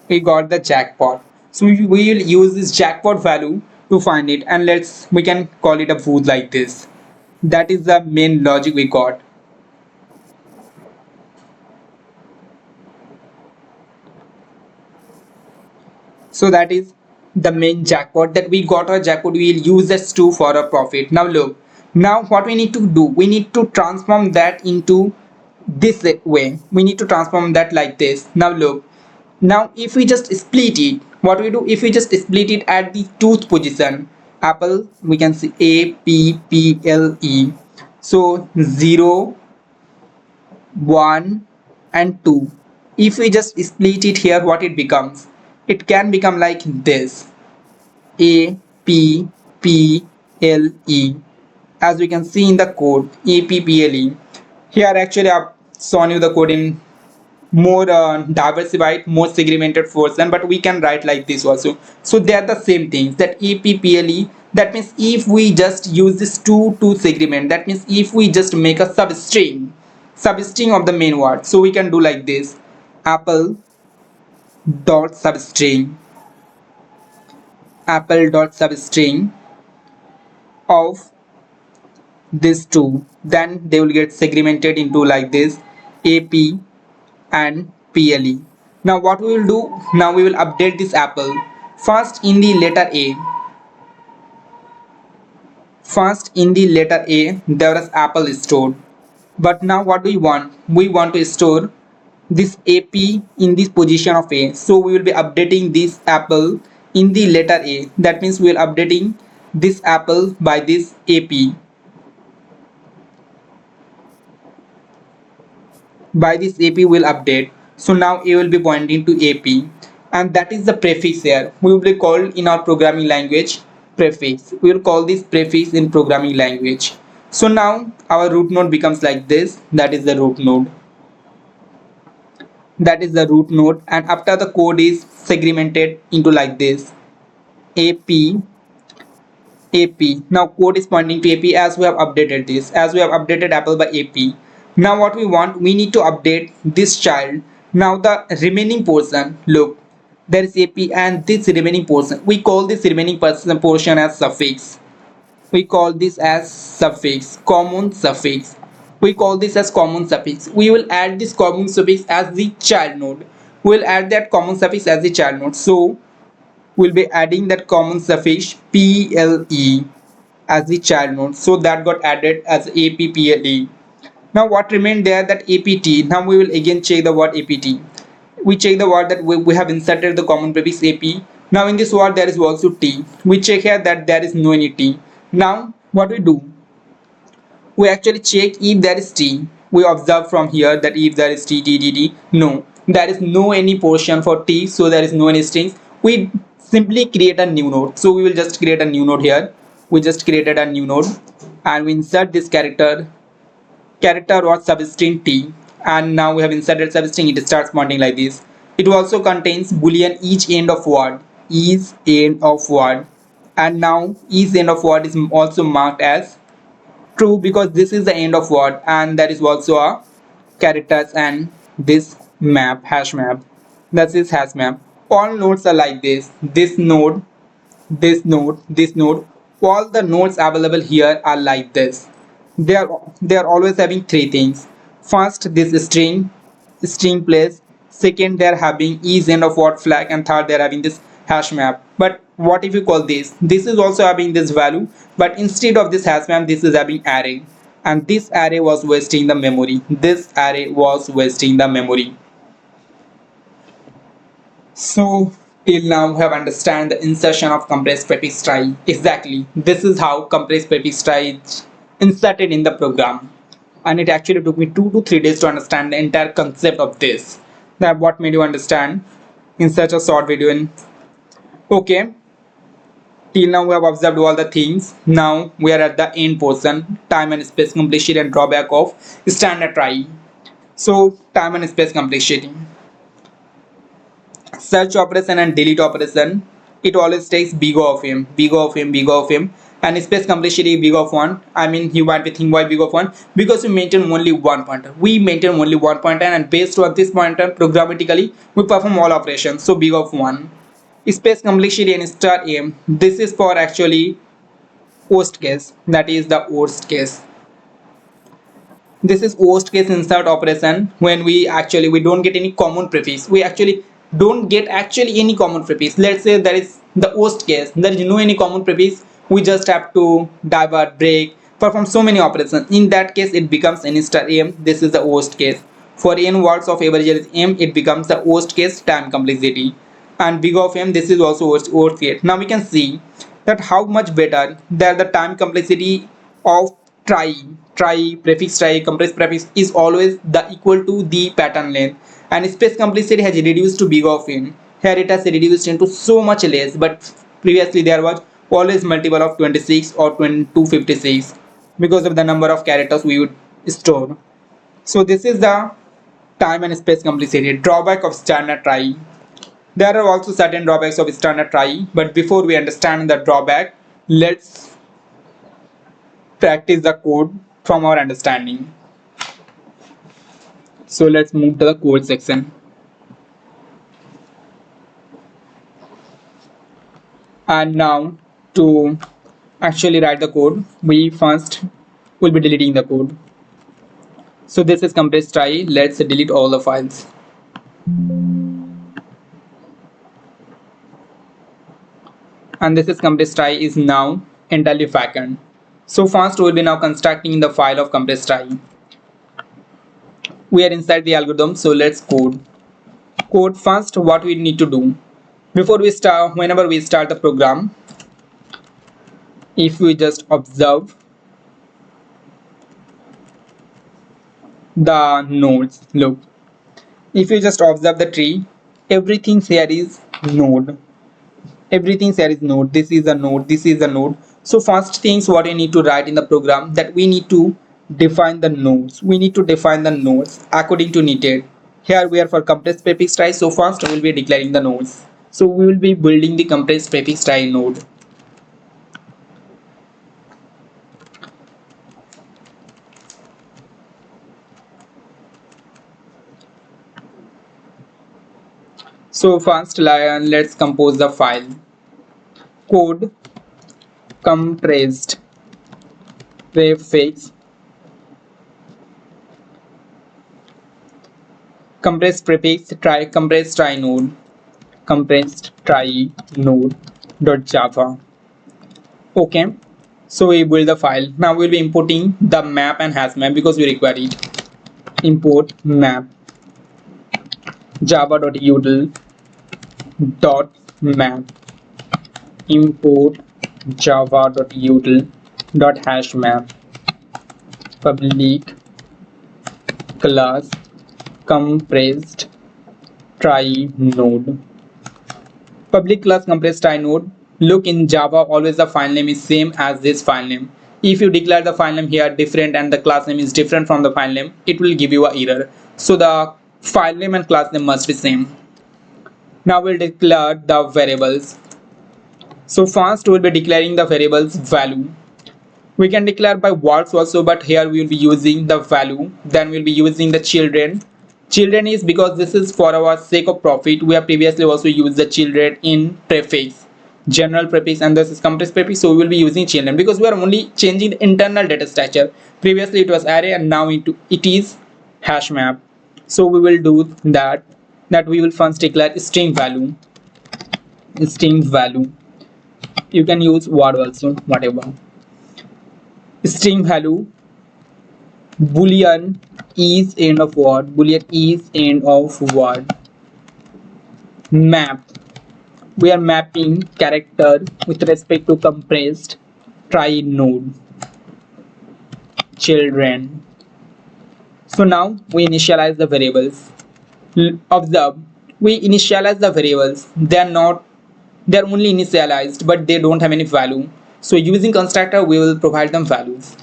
We got the jackpot. So we will use this jackpot value to find it, and we can call it a food like this. That is the main logic we got. So that is the main jackpot, that we got our jackpot, we will use this 2 for a profit. Now look, now what we need to do, we need to transform that into this way. We need to transform that like this. Now look, now if we just split it, what we do, if we just split it at the tooth position, apple, we can see A P P L E. So 0, 1 and 2. If we just split it here, what it becomes, it can become like this, A P P L E. As we can see in the code, A P P L E. Here actually I've shown you the code in more diversified, more segmented version, but we can write like this also. So they are the same things, that APPLE, that means if we just use this to segment, that means if we just make a substring of the main word, so we can do like this, apple dot substring, apple dot substring of this two, then they will get segmented into like this, AP and PLE. Now what we will do, now we will update this apple. First in the letter A, there is apple stored. But now what do we want? We want to store this AP in this position of A. So we will be updating this apple in the letter A. That means we will updating this apple by this AP. By this AP will update. So now A will be pointing to AP, and that is the prefix here. We will be called in our programming language prefix. We will call this prefix in programming language. So now our root node becomes like this. That is the root node. That is the root node, and after the code is segmented into like this, AP. Now code is pointing to AP as we have updated this, as we have updated apple by AP. Now what we want, we need to update this child. Now the remaining portion, look, there is AP and this remaining portion, we call this remaining portion as suffix. We call this as suffix, common suffix. We call this as common suffix. We will add this common suffix as the child node. We will add that common suffix as the child node. So we'll be adding that common suffix PLE as the child node. So that got added as APPLE. Now what remained there, that APT. Now we will again check the word APT. We check the word that we have inserted the common prefix AP. Now in this word there is also T. We check here that there is no any T. Now what we do, we actually check if there is T. We observe from here that if there is T, no, there is no any portion for T, so there is no any strings. We simply create a new node. So we will just create a new node here. We just created a new node and we insert this character was substring T, and now we have inserted substring. It starts pointing like this. It also contains boolean each end of word, and now each end of word is also marked as true because this is the end of word, and that is also a characters and this map, hash map. That is hash map. All nodes are like this. This node, this node, this node. All the nodes available here are like this. They are always having three things. First, this string place. Second, they are having each end of word flag, and third, they are having this hash map. But what if you call this? This is also having this value, but instead of this hash map, this is having array, and this array was wasting the memory. So till now we have understand the insertion of compressed prefix trie. Exactly, this is how compressed prefix trie is inserted in the program, and it actually took me 2 to 3 days to understand the entire concept of this. That what made you understand in such a short video. Okay, till now we have observed all the things. Now we are at the end portion, time and space complexity and drawback of standard trie. So time and space complexity, search operation and delete operation, it always takes big O of m, and space complexity big of 1. I mean, you might be thinking why big of 1, because we maintain only one pointer. And based on this pointer programmatically we perform all operations, so big of 1. Space complexity and star m, this is for actually worst case, that is the worst case. This is worst case insert operation, when we don't get any common prefix. We actually don't get any common prefix. Let's say there is the worst case, there is no any common prefix. We just have to divert, break, perform so many operations. In that case it becomes n star am. This is the worst case. For n words of average m, it becomes the worst case time complexity. And big of m, this is also worst case. Now we can see that how much better that the time complexity of prefix trie, compressed prefix is always the equal to the pattern length, and space complexity has reduced to big of n. Here it has reduced into so much less, but previously there was always multiple of 26 or 256 because of the number of characters we would store. So this is the time and space complexity. Drawback of standard trie. There are also certain drawbacks of standard trie, but before we understand the drawback, let's practice the code from our understanding. So let's move to the code section. And now to actually write the code, we first will be deleting the code. So this is compressed trie. Let's delete all the files. And this is compressed trie is now entirely vacant. So first we will be now constructing the file of compressed trie. We are inside the algorithm, so let's code. Code first what we need to do. Before we start, whenever we start the program, if we just observe the nodes, look, if you just observe the tree, everything here is node. Everything here is node. This is a node, this is a node. So first things what we need to write in the program, that we need to define the nodes. We need to define the nodes according to needed. Here we are for compressed prefix trie, so first we will be declaring the nodes. So we will be building the compressed prefix trie node. So first let's compose the file. Code compressed prefix compressed trie node dot java. Okay, so we build the file. Now we'll be importing the map and hash map because we require it. Import map java.util dot map, import java.util dot hash map, public class compressed trie node. Public class compressed trie node. Look, in Java always the file name is same as this file name. If you declare the file name here different and the class name is different from the file name, it will give you an error. So the file name and class name must be same. Now we'll declare the variables. So first we'll be declaring the variables value. We can declare by words also, but here we will be using the value. Then we'll be using the children. Children is because this is for our sake of profit. We have previously also used the children in prefix, general prefix, and this is compressed prefix. So we will be using children because we are only changing the internal data structure. Previously it was array and now it is hash map. So we will do that we will first declare string value. You can use word also, whatever. String value boolean is end of word, map. We are mapping character with respect to compressed trie node children. So now we initialize the variables. Observe, we initialize the variables. They are only initialized, but they don't have any value. So using constructor we will provide them values.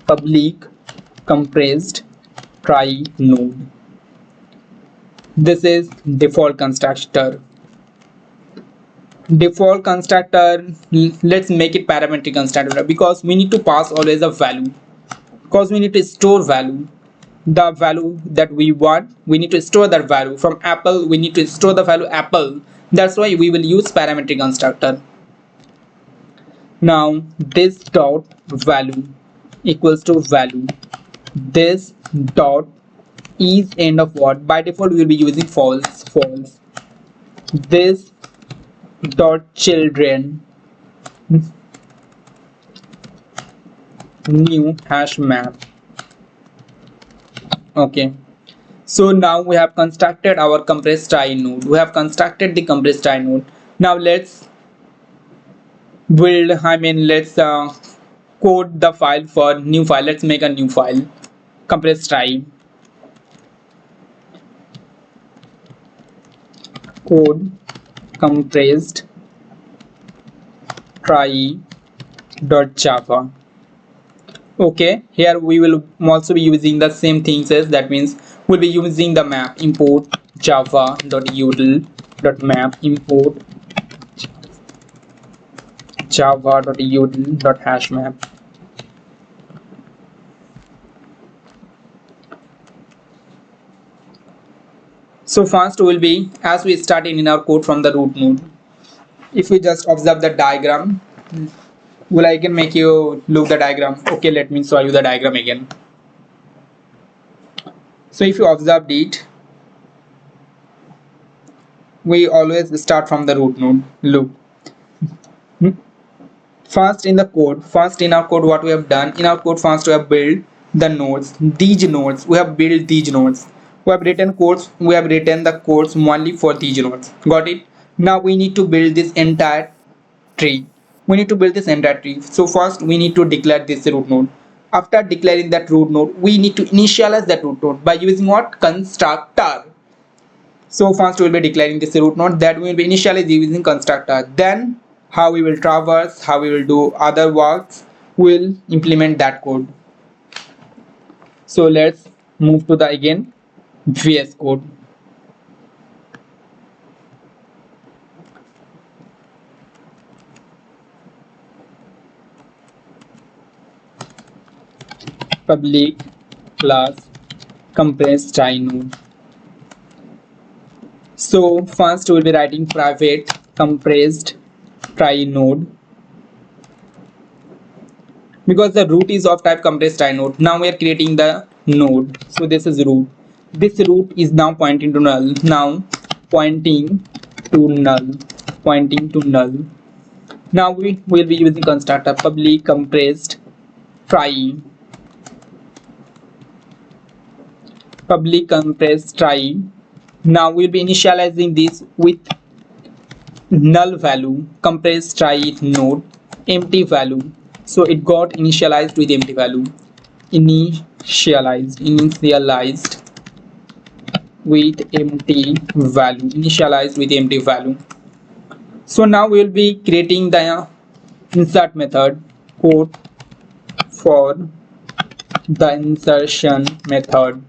Public compressed trie node. This is default constructor. Let's make it parametric constructor because we need to pass always a value, because we need to store value. The value that we want, we need to store that value. From apple we need to store the value apple. That's why we will use parametric constructor. Now this dot value equals to value. This dot is end of what? By default we will be using false. This dot children new hash map. Okay, so now we have constructed our compressed trie node. We have constructed the compressed trie node. Now let's build, let's code the file for new file. Let's make a new file, compressed trie code compressed trie .java. Okay, here we will also be using the same things, as that means we'll be using the map import java.util.map import java.util.hashmap. So first will be, as we started in our code from the root node, if we just observe the diagram, well, I can make you look the diagram. Okay, let me show you the diagram again. So if you observed it, we always start from the root node. Look, first in our code, what we have done in our code, first we have built the nodes, these nodes. We have built these nodes. We have written codes. We have written the codes only for these nodes. Got it? Now we need to build this entire tree. So first we need to declare this root node. After declaring that root node, we need to initialize that root node by using what? Constructor. So first we will be declaring this root node, that we will be initializing using constructor. Then how we will traverse, how we will do other works, we will implement that code. So let's move to the again VS Code. Public class compressed trie node. So first we will be writing private compressed trie node, because the root is of type compressed trie node. Now we are creating the node. So this is root. This root is now pointing to null. Now pointing to null. Pointing to null. Now we will be using constructor public compressed trie. Public compressed trie. Now we will be initializing this with null value, compressed trie node, empty value. So it got initialized with empty value. Initialized with empty value. Initialized with empty value. So now we will be creating the insert method code for the insertion method.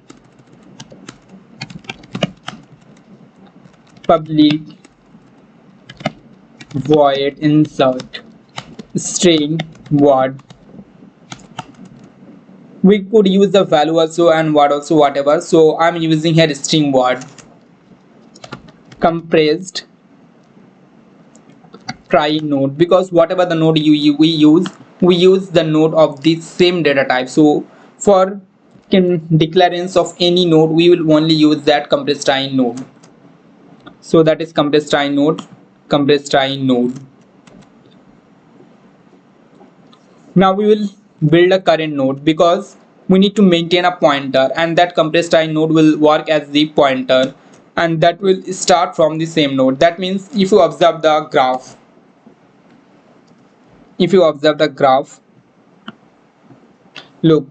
Public void insert string word. We could use the value also and word also, whatever. So I'm using here string word. Compressed trie node, because whatever the node we use the node of the same data type. So for declarance of any node, we will only use that compressed trie node. So that is compressed trie node. Now we will build a current node, because we need to maintain a pointer, and that compressed trie node will work as the pointer, and that will start from the same node. That means if you observe the graph, look,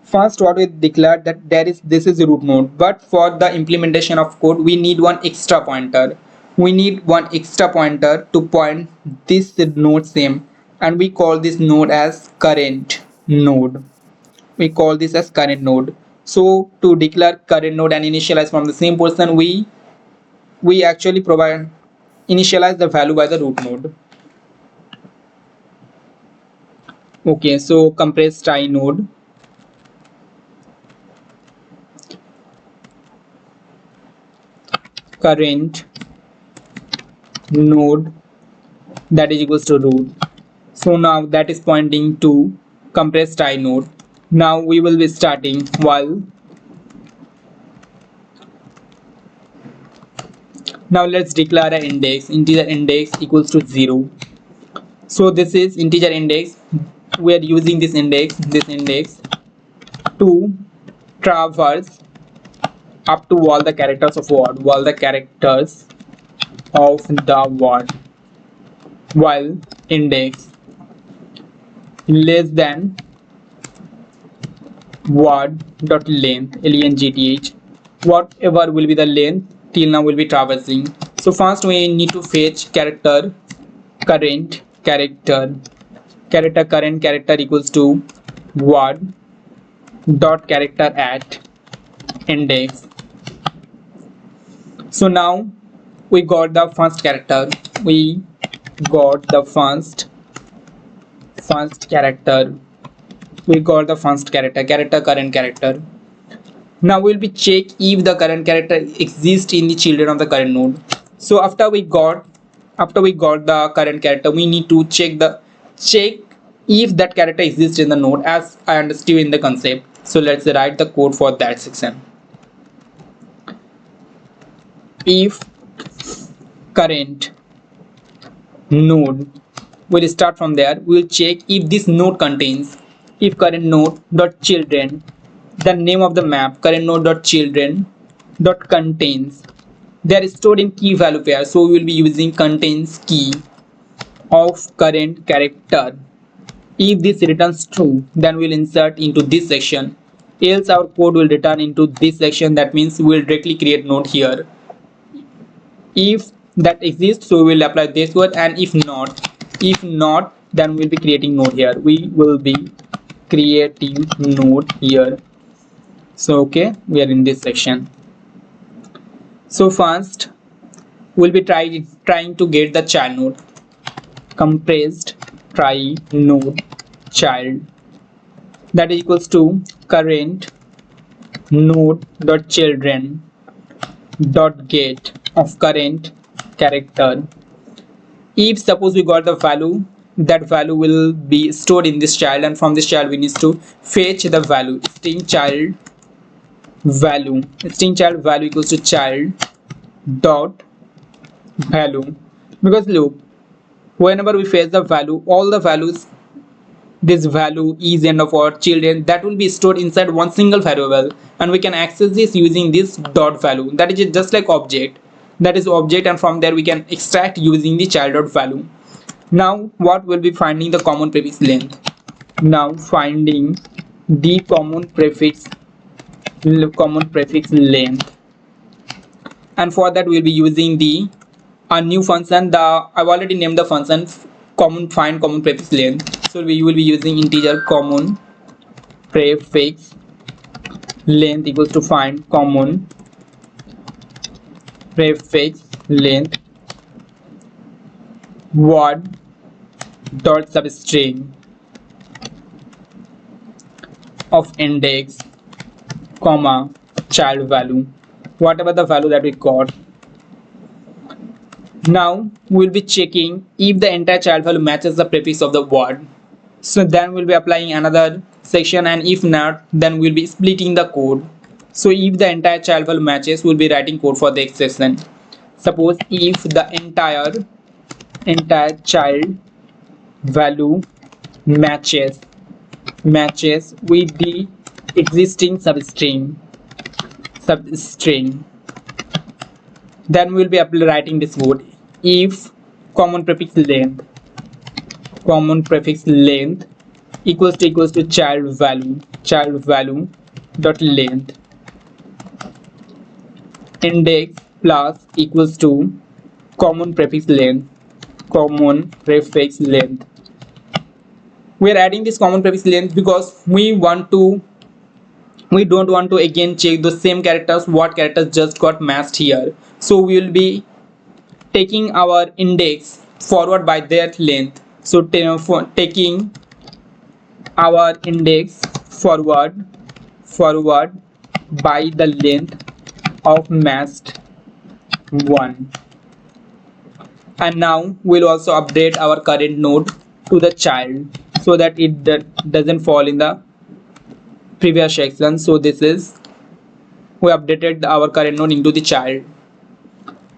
first what we declared that this is a root node, but for the implementation of code we need one extra pointer. To point this node same, and we call this node as current node. So to declare current node and initialize from the same person, we actually initialize the value by the root node. Okay, so compressed trie node, current node, that is equals to root. So now that is pointing to compressed trie node. Now we will be starting while. Now let's declare an index. Integer index equals to 0. So this is integer index. We are using this index to traverse up to all the characters of word, all the characters of the word, while index less than word dot length, length, whatever will be the length till now will be traversing. So first we need to fetch character current character equals to word dot character at index. So now we got the first character, we got the first character, we got the first character current character. Now we'll be check if the current character exists in the children of the current node. So after we got the current character, we need to check if that character exists in the node as I understood in the concept. So let's write the code for that section. If current node, we'll start from there. We'll check if this node contains, if current node dot children, the name of the map current node dot children dot contains, they are stored in key value pair, so we will be using contains key of current character. If this returns true, then we'll insert into this section, else our code will return into this section. That means we will directly create node here. If that exists, so we will apply this word, and if not, then we'll be creating node here. We will be creating node here. So okay, we are in this section. So first we'll be trying to get the child node. Compressed trie node child, that is equals to current node dot children dot get of current character. If suppose we got the value, that value will be stored in this child, and from this child we need to fetch the value. String child value equals to child dot value, because look, whenever we fetch the value, all the values, this value is end of our children, that will be stored inside one single variable, and we can access this using this dot value. That is just like object, that is object, and from there we can extract using the child dot value. Now what will be finding the common prefix length? Now finding the common prefix length, and for that we'll be using a new function. I've already named the function find common prefix length. So we will be using integer common prefix length equals to find common prefix length word dot substring of index comma child value, whatever the value that we got. Now we'll be checking if the entire child value matches the prefix of the word. So then we'll be applying another section, and if not, then we'll be splitting the code. So if the entire child value matches, we'll be writing code for the exception. Suppose if the entire child value matches with the existing substring, then we'll be writing this code. If common prefix length equals to child value dot length index plus equals to common prefix length. We are adding this common prefix length because we don't want to again check the same characters, what characters just got matched here. So we will be taking our index forward by that length. So taking our index forward by the length of matched one. And now we'll also update our current node to the child so that it doesn't fall in the previous section. So this is, we updated our current node into the child.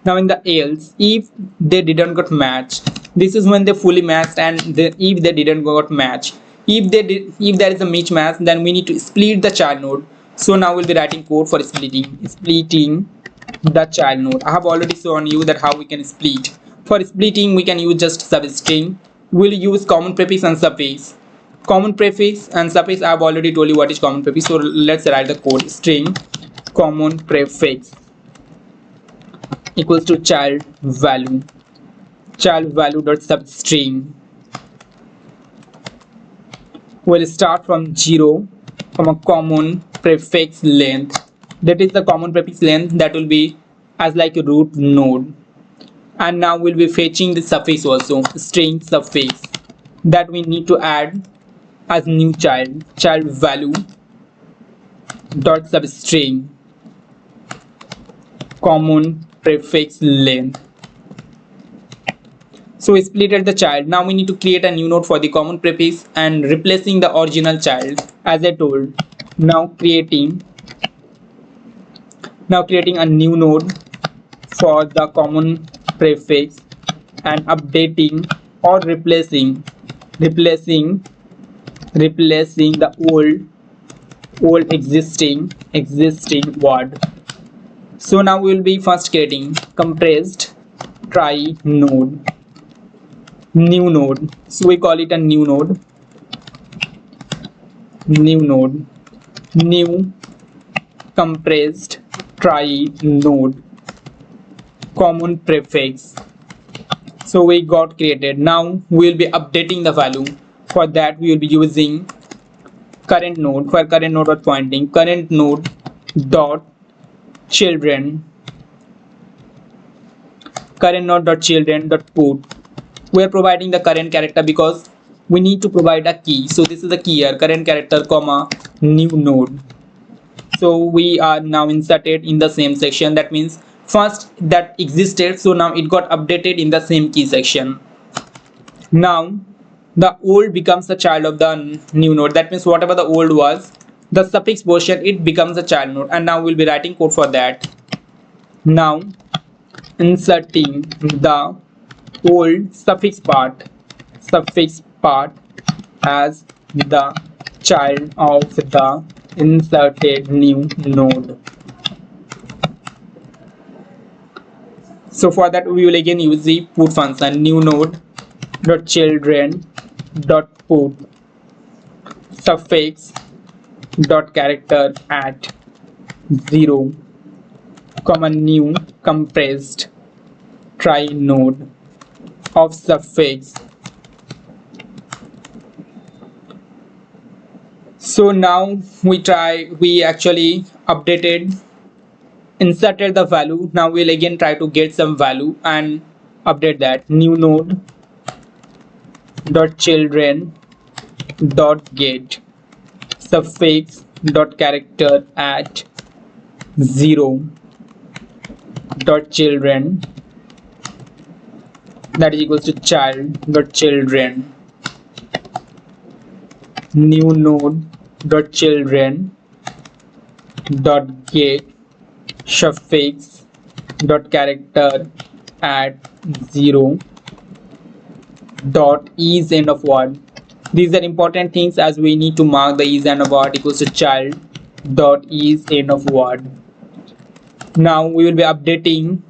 Now in the else, if they didn't got matched, this is when they fully matched, and if they didn't got match, if there is a mismatch, then we need to split the child node. So now we'll be writing code for splitting the child node. I have already shown you that how we can split. For splitting, we can use just substring. We'll use common prefix and suffix. Common prefix and suffix, I have already told you what is common prefix. So let's write the code. String common prefix equals to child value dot substring. We'll start from 0 from a common prefix length. That is the common prefix length that will be as like a root node. And now we'll be fetching the suffix also, string suffix, that we need to add as new child value dot substring common prefix length. So we splitted the child. Now we need to create a new node for the common prefix and replacing the original child as I told. Now creating a new node for the common prefix and updating or replacing the old existing word. So now we will be first creating compressed trie node, new node. So we call it a new compressed trie node common prefix. So we got created. Now we will be updating the value. For that we will be using current node. For current node was pointing current node dot children dot put. We are providing the current character because we need to provide a key. So this is the key here, current character comma new node. So we are now inserted in the same section. That means first that existed, so now it got updated in the same key section. Now the old becomes the child of the new node. That means whatever the old was, the suffix portion, it becomes a child node. And now we'll be writing code for that. Now inserting the old suffix part as the child of the inserted new node. So for that we will again use the put function, new node dot children dot put suffix dot character at 0 comma new compressed trie node of suffix. So now we actually inserted the value. Now we'll again try to get some value and update that. New node dot children dot get suffix dot character at 0 dot children, that is equals to child dot children new node dot children dot get suffix dot character at 0 dot is end of word. These are important things as we need to mark the is end of word equals to child dot is end of word. Now we will be updating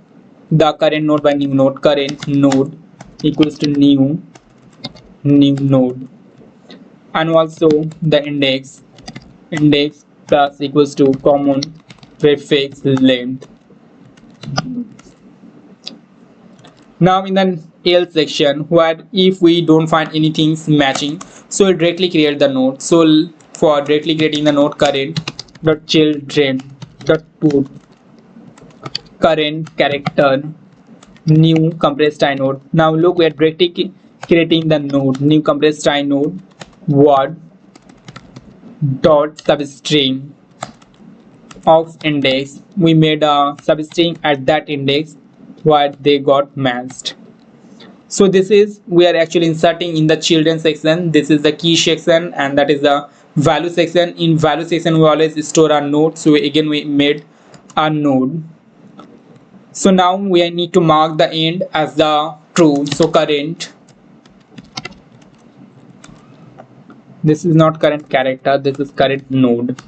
the current node by new node. Current node equals to new node, and also the index plus equals to common prefix length. Now in the else section, where if we don't find anything matching, so we'll directly create the node. So for directly creating the node, current dot children dot put current character new compressed trie node. Now look, we are directly creating the node, new compressed trie node word dot substring of index. We made a substring at that index where they got matched. So this is, we are actually inserting in the children section. This is the key section and that is the value section. In value section we always store a node, so again we made a node. So now we need to mark the end as the true. So current, this is not current character, this is current node.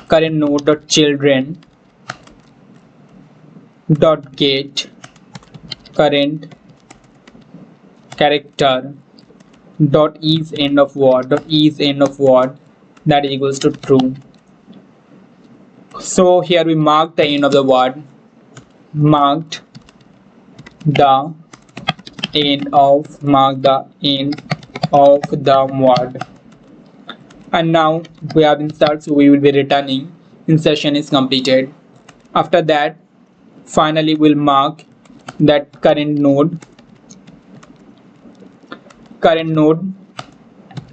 current node dot children dot get current character dot is end of word that is equals to true. So here we mark the end of the word, mark the end of the word, and now we have insert, so we will be returning insertion is completed. After that, finally we'll mark that current node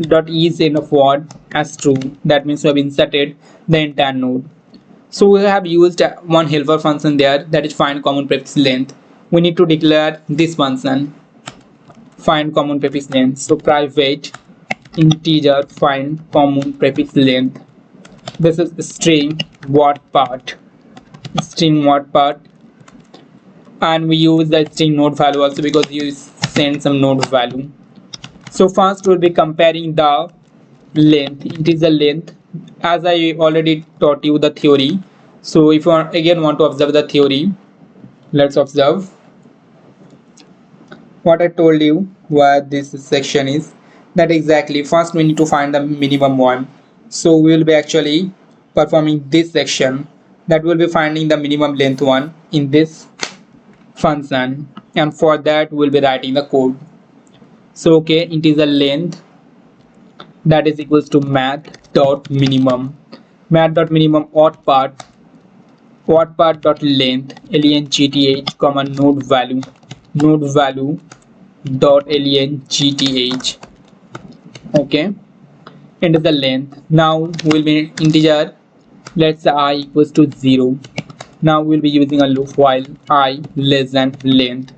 dot is end of word as true. That means we have inserted the entire node. So we have used one helper function there, that is find common prefix length. We need to declare this function, find common prefix length. So private integer find common prefix length. This is string word part, and we use the string node value also because you send some node value. So first we'll be comparing the length, integer length, as I already taught you the theory. So if you again want to observe the theory, let's observe what I told you what this section is. That exactly, first we need to find the minimum one. So we will be actually performing this section, that will be finding the minimum length one in this function, and for that we'll be writing the code. So okay, integer length that is equals to math.minimum what part dot length length comma node value dot length. Okay, enter the length. Now will be integer, let's say I equals to 0. Now we'll be using a loop while I less than length,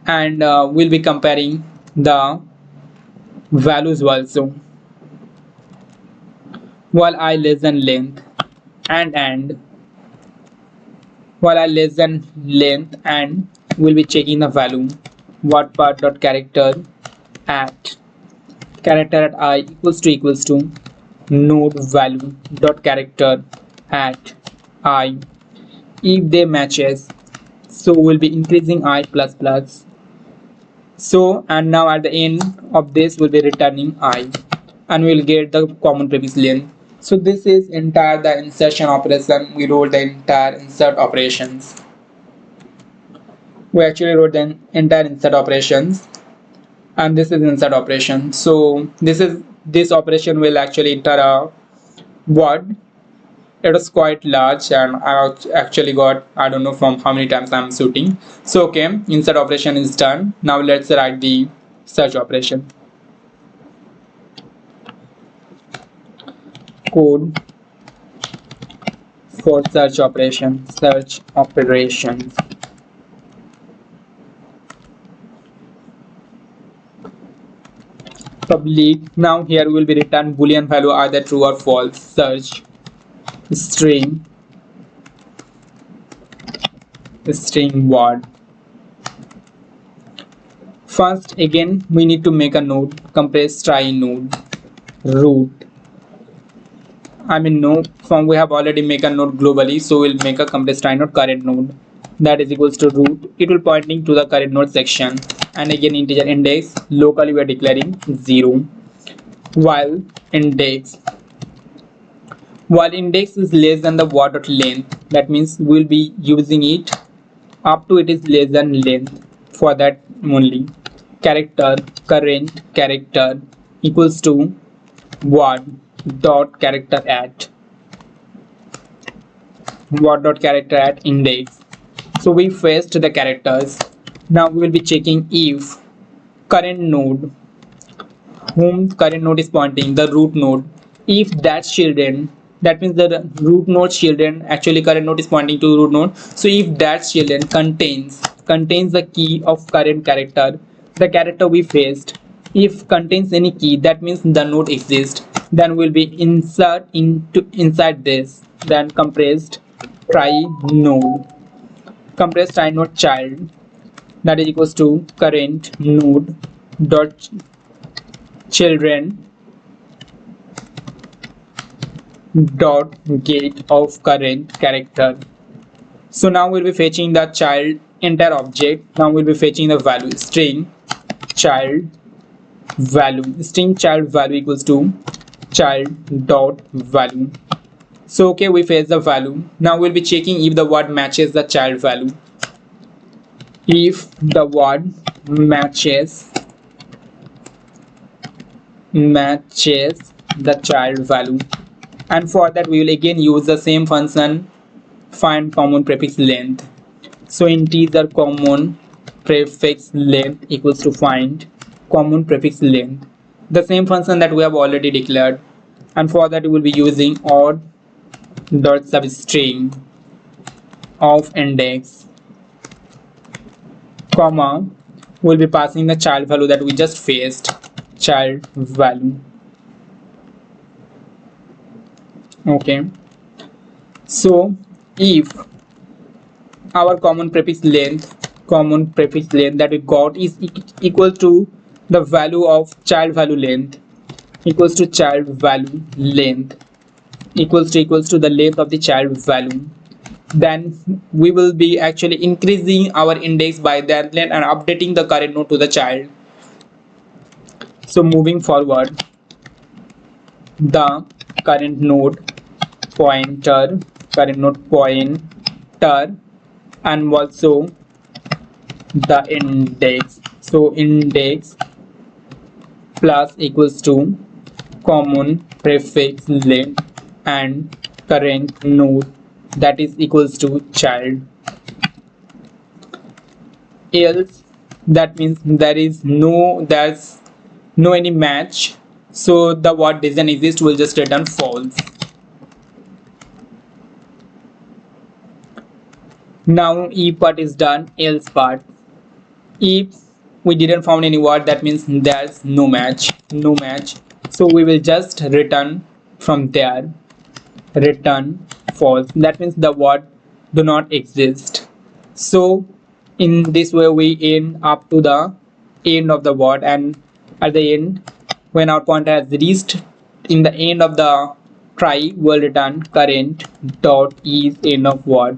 and we'll be comparing the values also, while I less than length and while I less than length, and we'll be checking the value what part dot character at I equals to node value dot character at I. If they matches, so we'll be increasing I plus plus. So, and now at the end of this we'll be returning I, and we'll get the common prefix length. So this is entire the insertion operation. We wrote the entire insert operations. We actually wrote the entire insert operations, and this is insert operation. So this operation will actually enter a word. It was quite large, and I actually got, I don't know from how many times I'm shooting. So okay, insert operation is done. Now let's write the search operation. Code for search operations. Public. Now here will be return boolean value either true or false. Search string word. First again we need to make a node, compressed trie node root. We have already make a node globally, so we'll make a compressed trie node current node that is equals to root. It will pointing to the current node section, and again integer index, locally we are declaring 0, while index is less than the word dot length. That means we'll be using it up to it is less than length. For that only, character current character equals to word dot character at index. So we first the characters. Now we will be checking if current node, whom current node is pointing, the root node, if that children, that means the root node children, actually current node is pointing to root node. So if that children contains the key of current character, the character we faced, if contains any key, that means the node exists. Then we'll be inside this, then compressed trie node child, that is equals to current node dot children dot get of current character. So now we'll be fetching the child entire object. Now we'll be fetching the value string child value. String child value equals to child dot value. So okay, we fetch the value. Now we'll be checking if the word matches the child value. If the word matches the child value, and for that we will again use the same function find common prefix length. So integer common prefix length equals to find common prefix length, the same function that we have already declared. And for that we will be using odd dot substring of index comma, we'll be passing the child value that we just fetched, child value. Okay, so if our common prefix length that we got is equal to the value of child value length equals to child value length equals to the length of the child value, then we will be actually increasing our index by that length and updating the current node to the child. So moving forward, the current node pointer and also the index. So index plus equals to common prefix length and current node that is equals to child. Else, that means there's no any match, so the word doesn't exist will just return false. Now if part is done, else part. If we didn't found any word, that means there's no match. So we will just return from there, return false. That means the word do not exist. So in this way we end up to the end of the word, and at the end when our pointer has reached in the end of the try, will return current dot is end of word.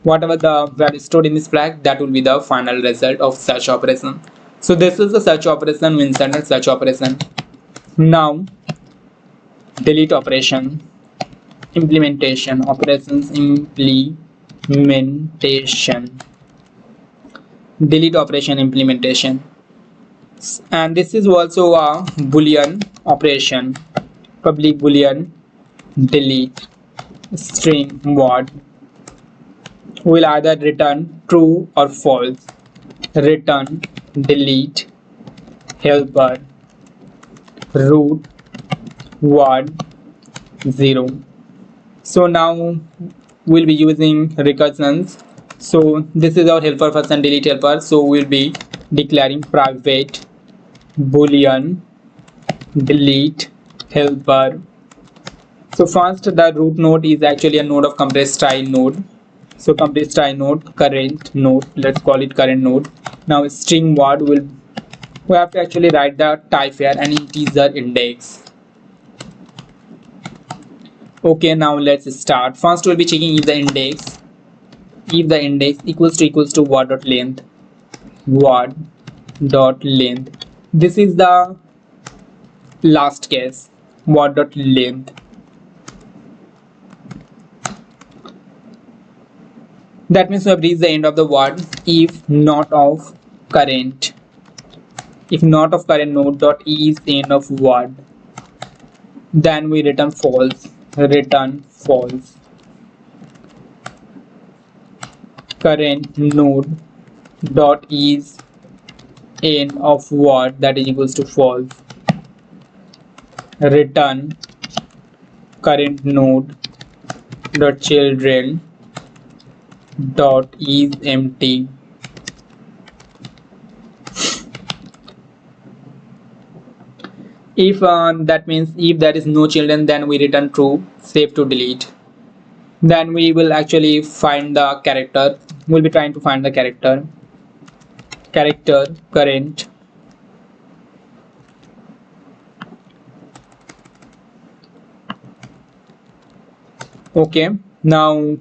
Whatever the value stored in this flag, that will be the final result of search operation. So this is the search operation, means standard search operation. Now delete operation implementation operations implementation delete operation implementation, and this is also a boolean operation. Public boolean delete string word will either return true or false. Return delete helper root word 0. So now we'll be using recursions. So this is our helper function delete helper. So we'll be declaring private boolean delete helper. So first, the root node is actually a node of compressed trie node. So compressed trie node, current node, let's call it current node. Now string word we have to actually write the type here and integer index. Okay, now let's start. First we'll be checking if the index equals to word dot length. This is the last case, word dot length. That means we have reached the end of the word. If not of current node dot is end of word, then we return false. Current node dot is end of word, that is equals to false. Return current node dot children dot is empty. If that means if there is no children, then we return true, save to delete. Then we will actually find the character. We'll be trying to find the character current Okay, now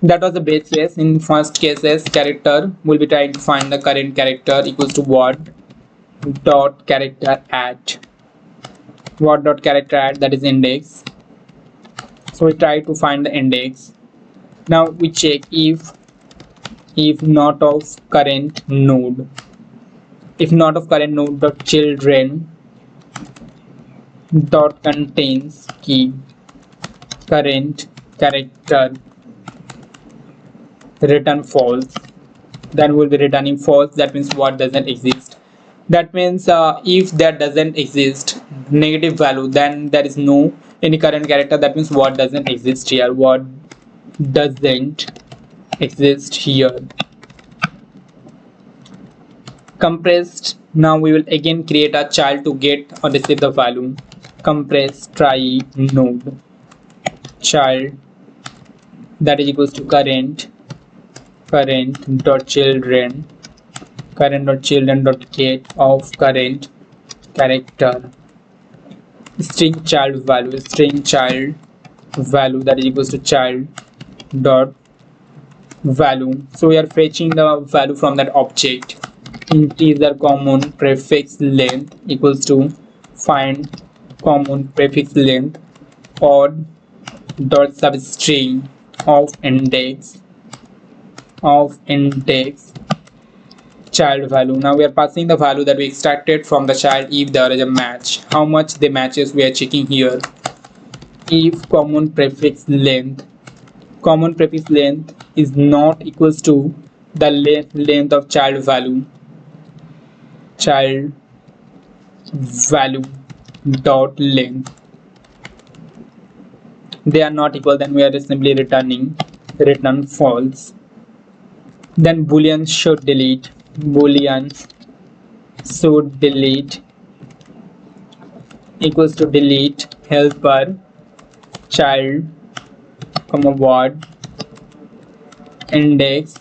that was the base case. In first cases, character will be trying to find the current character equals to what dot character at what dot character at, that is index. So we try to find the index. Now we check if not of current node, if not of current node dot children dot contains key current character return false, then we'll be returning false. That means what doesn't exist. That means if that doesn't exist negative value, then there is no any current character. That means what doesn't exist here, what doesn't exist here. Compressed, now we will again create a child to get or receive the value. Compressed trie node child, that is equals to current dot children dot get of current character string child value that is equals to child dot value. So we are fetching the value from that object. Integer common prefix length equals to find common prefix length odd dot substring of index child value. Now we are passing the value that we extracted from the child if there is a match. How much the matches we are checking here. If common prefix length is not equals to the length of child value dot length, they are not equal, then we are simply return false. Then boolean should delete equals to delete helper child comma word index,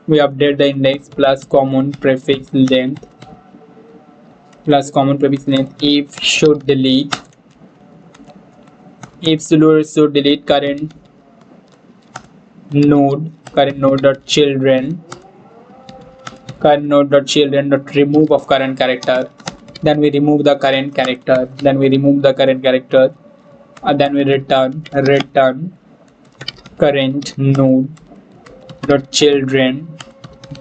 we update the index plus common prefix length if should delete current node dot children dot remove of current character, then we remove the current character, then we return current node dot children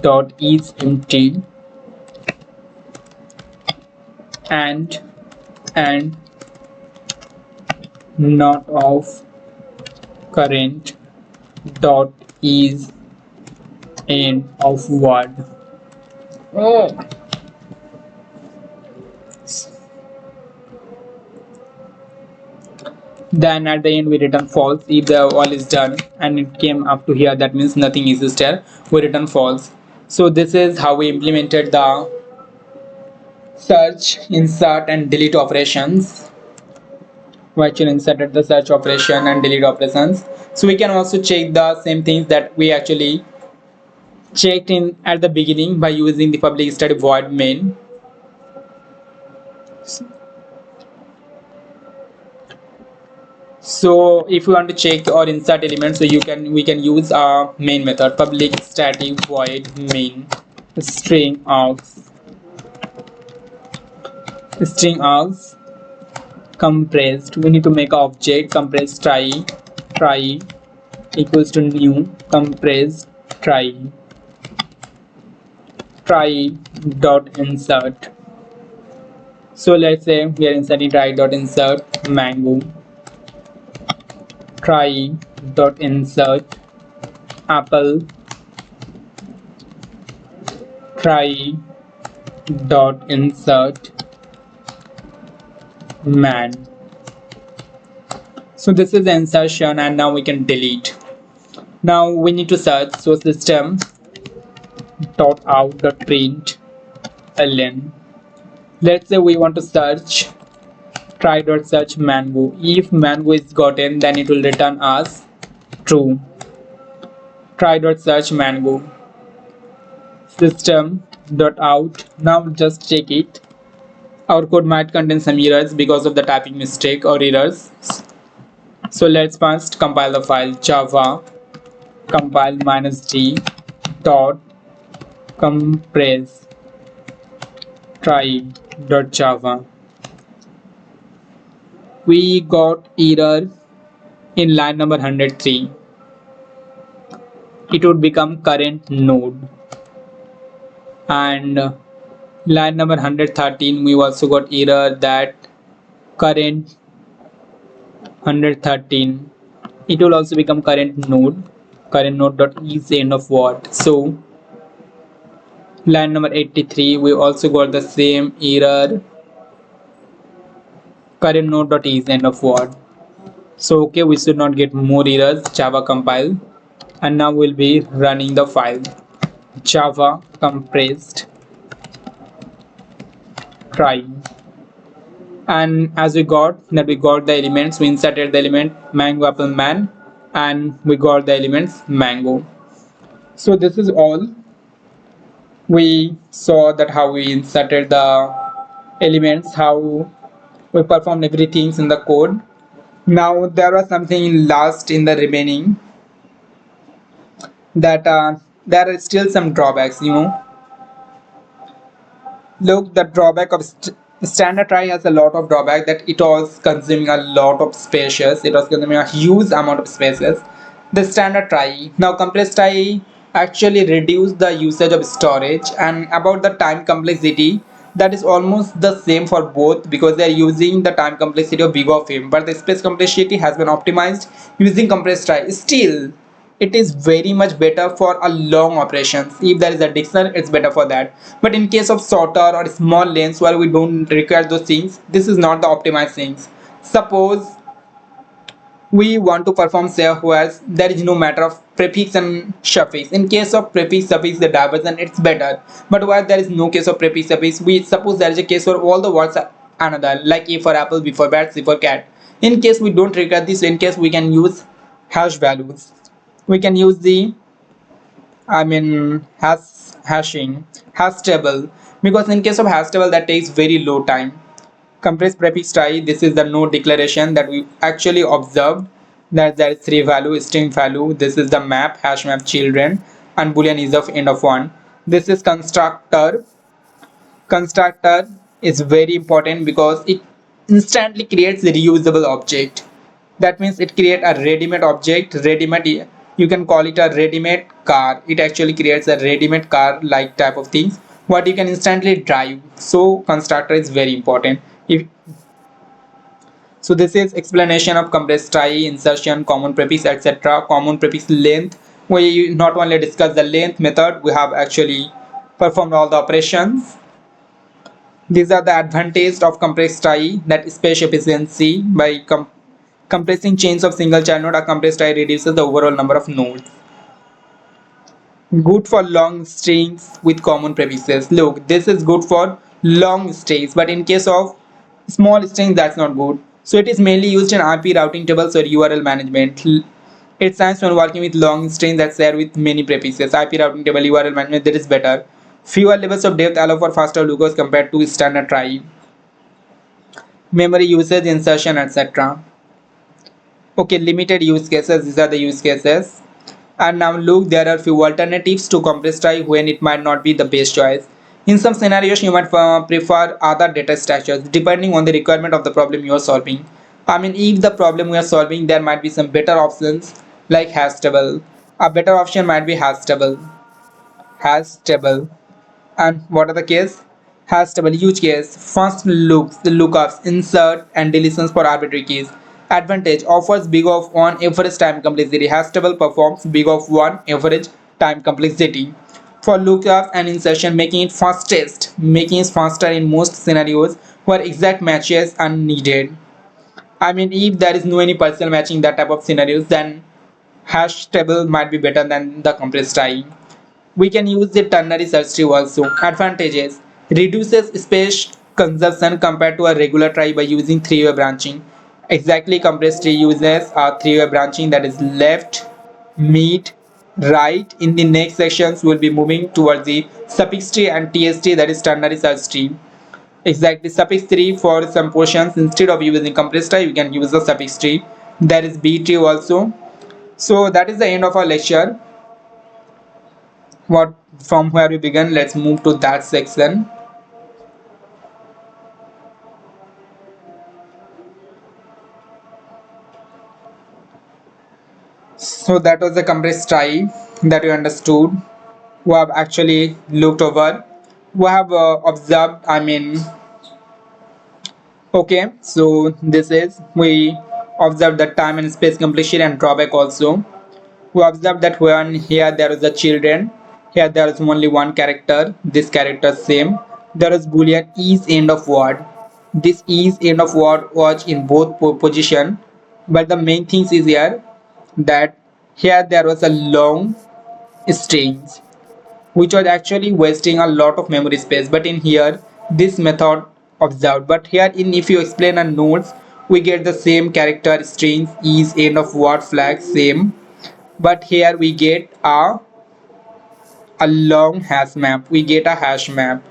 dot is empty and not of current dot is end of word. Then at the end we return false if the all is done and it came up to here, that means nothing exists here, we return false. So this is how we implemented the search, insert and delete operations. We actually inserted the search operation and delete operations. So we can also check the same things that we actually checked in at the beginning by using the public static void main. So if you want to check or insert elements, so we can use our main method, public static void main string args compressed. We need to make an object compressed trie equals to new compressed trie dot insert. So let's say we are inserting trie dot insert mango, trie dot insert apple, trie dot insert man. So this is the insertion, and now we can delete. Now we need to search, so system dot out dot print ln. Let's say we want to search try dot search mango. If mango is gotten, then it will return us true. Try dot search mango system dot out. Now just check it. Our code might contain some errors because of the typing mistake or errors. So let's first compile the file java compile -d dot compress trie.java. We got error in line number 103. It would become current node. And line number 113 we also got error that current 113. It will also become current node dot is end of what. So line number 83 we also got the same error current node dot is end of what. So okay, we should not get more errors. Java compile, and now we'll be running the file java compressed trie. And as we got the elements, we inserted the element mango apple man, and we got the elements mango. So this is all. We saw that how we inserted the elements, how we performed everything in the code. Now there was something last in the remaining, that there are still some drawbacks, Look, the drawback of standard trie has a lot of drawback, that it was consuming a lot of spaces. It was consuming a huge amount of spaces. The standard trie, now compressed trie actually reduced the usage of storage, and about the time complexity, that is almost the same for both, because they are using the time complexity of big of him, but the space complexity has been optimized using compressed trie. Still, it is very much better for a long operations. If there is a dictionary, it's better for that. But in case of shorter or small lengths where we don't require those things, this is not the optimized things. Suppose we want to perform say where there is no matter of prefix and suffix. In case of prefix suffix the diversion, it's better, but where there is no case of prefix suffix, we suppose there is a case where all the words are another, like A for apple, B for bat, C for cat. In case we don't require this, in case we can use hash values, we can use the hash table, because in case of hash table that takes very low time. Compressed prefix trie, this is the node declaration that we actually observed, that there is three value, string value, this is the map, hash map children, and boolean is of end of one. This is constructor is very important because it instantly creates a reusable object. That means it creates a ready-made object. Ready-made, you can call it a ready-made car. It actually creates a ready-made car like type of things what you can instantly drive. So constructor is very important. So this is explanation of compressed trie, insertion, common prefix, etc. Common prefix length, we not only discuss the length method, we have actually performed all the operations. These are the advantages of compressed trie, that space efficiency. By compressing chains of single child node, a compressed trie reduces the overall number of nodes. Good for long strings with common prefixes. Look, this is good for long strings, but in case of small strings, that's not good. So it is mainly used in IP routing tables or URL management. It's nice when working with long strings that share with many prefixes. IP routing table, URL management, that is better. Fewer levels of depth allow for faster logos compared to standard trie. Memory usage, insertion, etc. Okay, limited use cases. These are the use cases. And now look, there are few alternatives to compressed trie when it might not be the best choice. In some scenarios, you might prefer other data structures depending on the requirement of the problem you are solving. I mean, if the problem we are solving, there might be some better options like hash table. A better option might be hash table. Hash table. And what are the case? Hash table use case. First lookups, insert and deletions for arbitrary keys. Advantage, offers big of 1 average time complexity. Hash table performs big of 1 average time complexity. For lookup and insertion, making it faster in most scenarios where exact matches are needed. I mean, if there is no any partial matching that type of scenarios, then hash table might be better than the compressed trie. We can use the ternary search tree also. Advantages, reduces space consumption compared to a regular trie by using three-way branching. Exactly, compressed tree uses a three-way branching, that is left, mid, right. In the next sections we will be moving towards the suffix tree and TST, that is ternary search tree. Exactly, suffix tree for some portions, instead of using compressed trie we can use the suffix tree. There is B tree also. So that is the end of our lecture. What from where we began, let's move to that section. So that was the compressed trie that we understood. We have actually looked over. We have observed, okay, so this is, we observe the time and space completion and drawback also. We observe that when here there is a children, here there is only one character, this character same. There is boolean is end of word. This is end of word was in both position, but the main things is here that here there was a long strings which was actually wasting a lot of memory space, but in here this method observed. But here in, if you explain a notes, we get the same character strings is end of word flag same, but here we get a long hash map, we get a hash map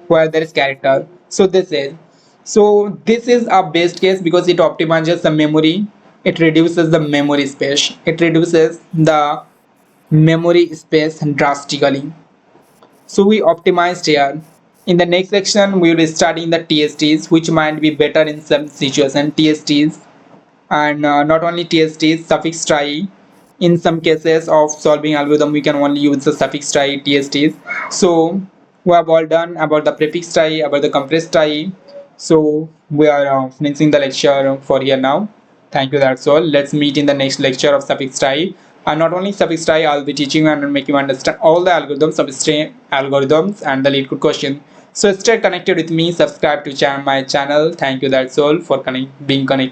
where there is character. So this is a best case because it optimizes the memory, it reduces the memory space, it reduces the memory space drastically. So we optimized here. In the next section we will be studying the TSTs, which might be better in some situation. TSTs, and not only TSTs, suffix trie. In some cases of solving algorithm we can only use the suffix trie TSTs. So we have all done about the prefix trie, about the compressed trie. So we are finishing the lecture for here now. Thank you, that's all. Let's meet in the next lecture of suffix trie. And not only suffix trie, I'll be teaching you and making you understand all the algorithms, suffix trie algorithms, and the lead code question. So stay connected with me, subscribe to my channel. Thank you, that's all for being connected.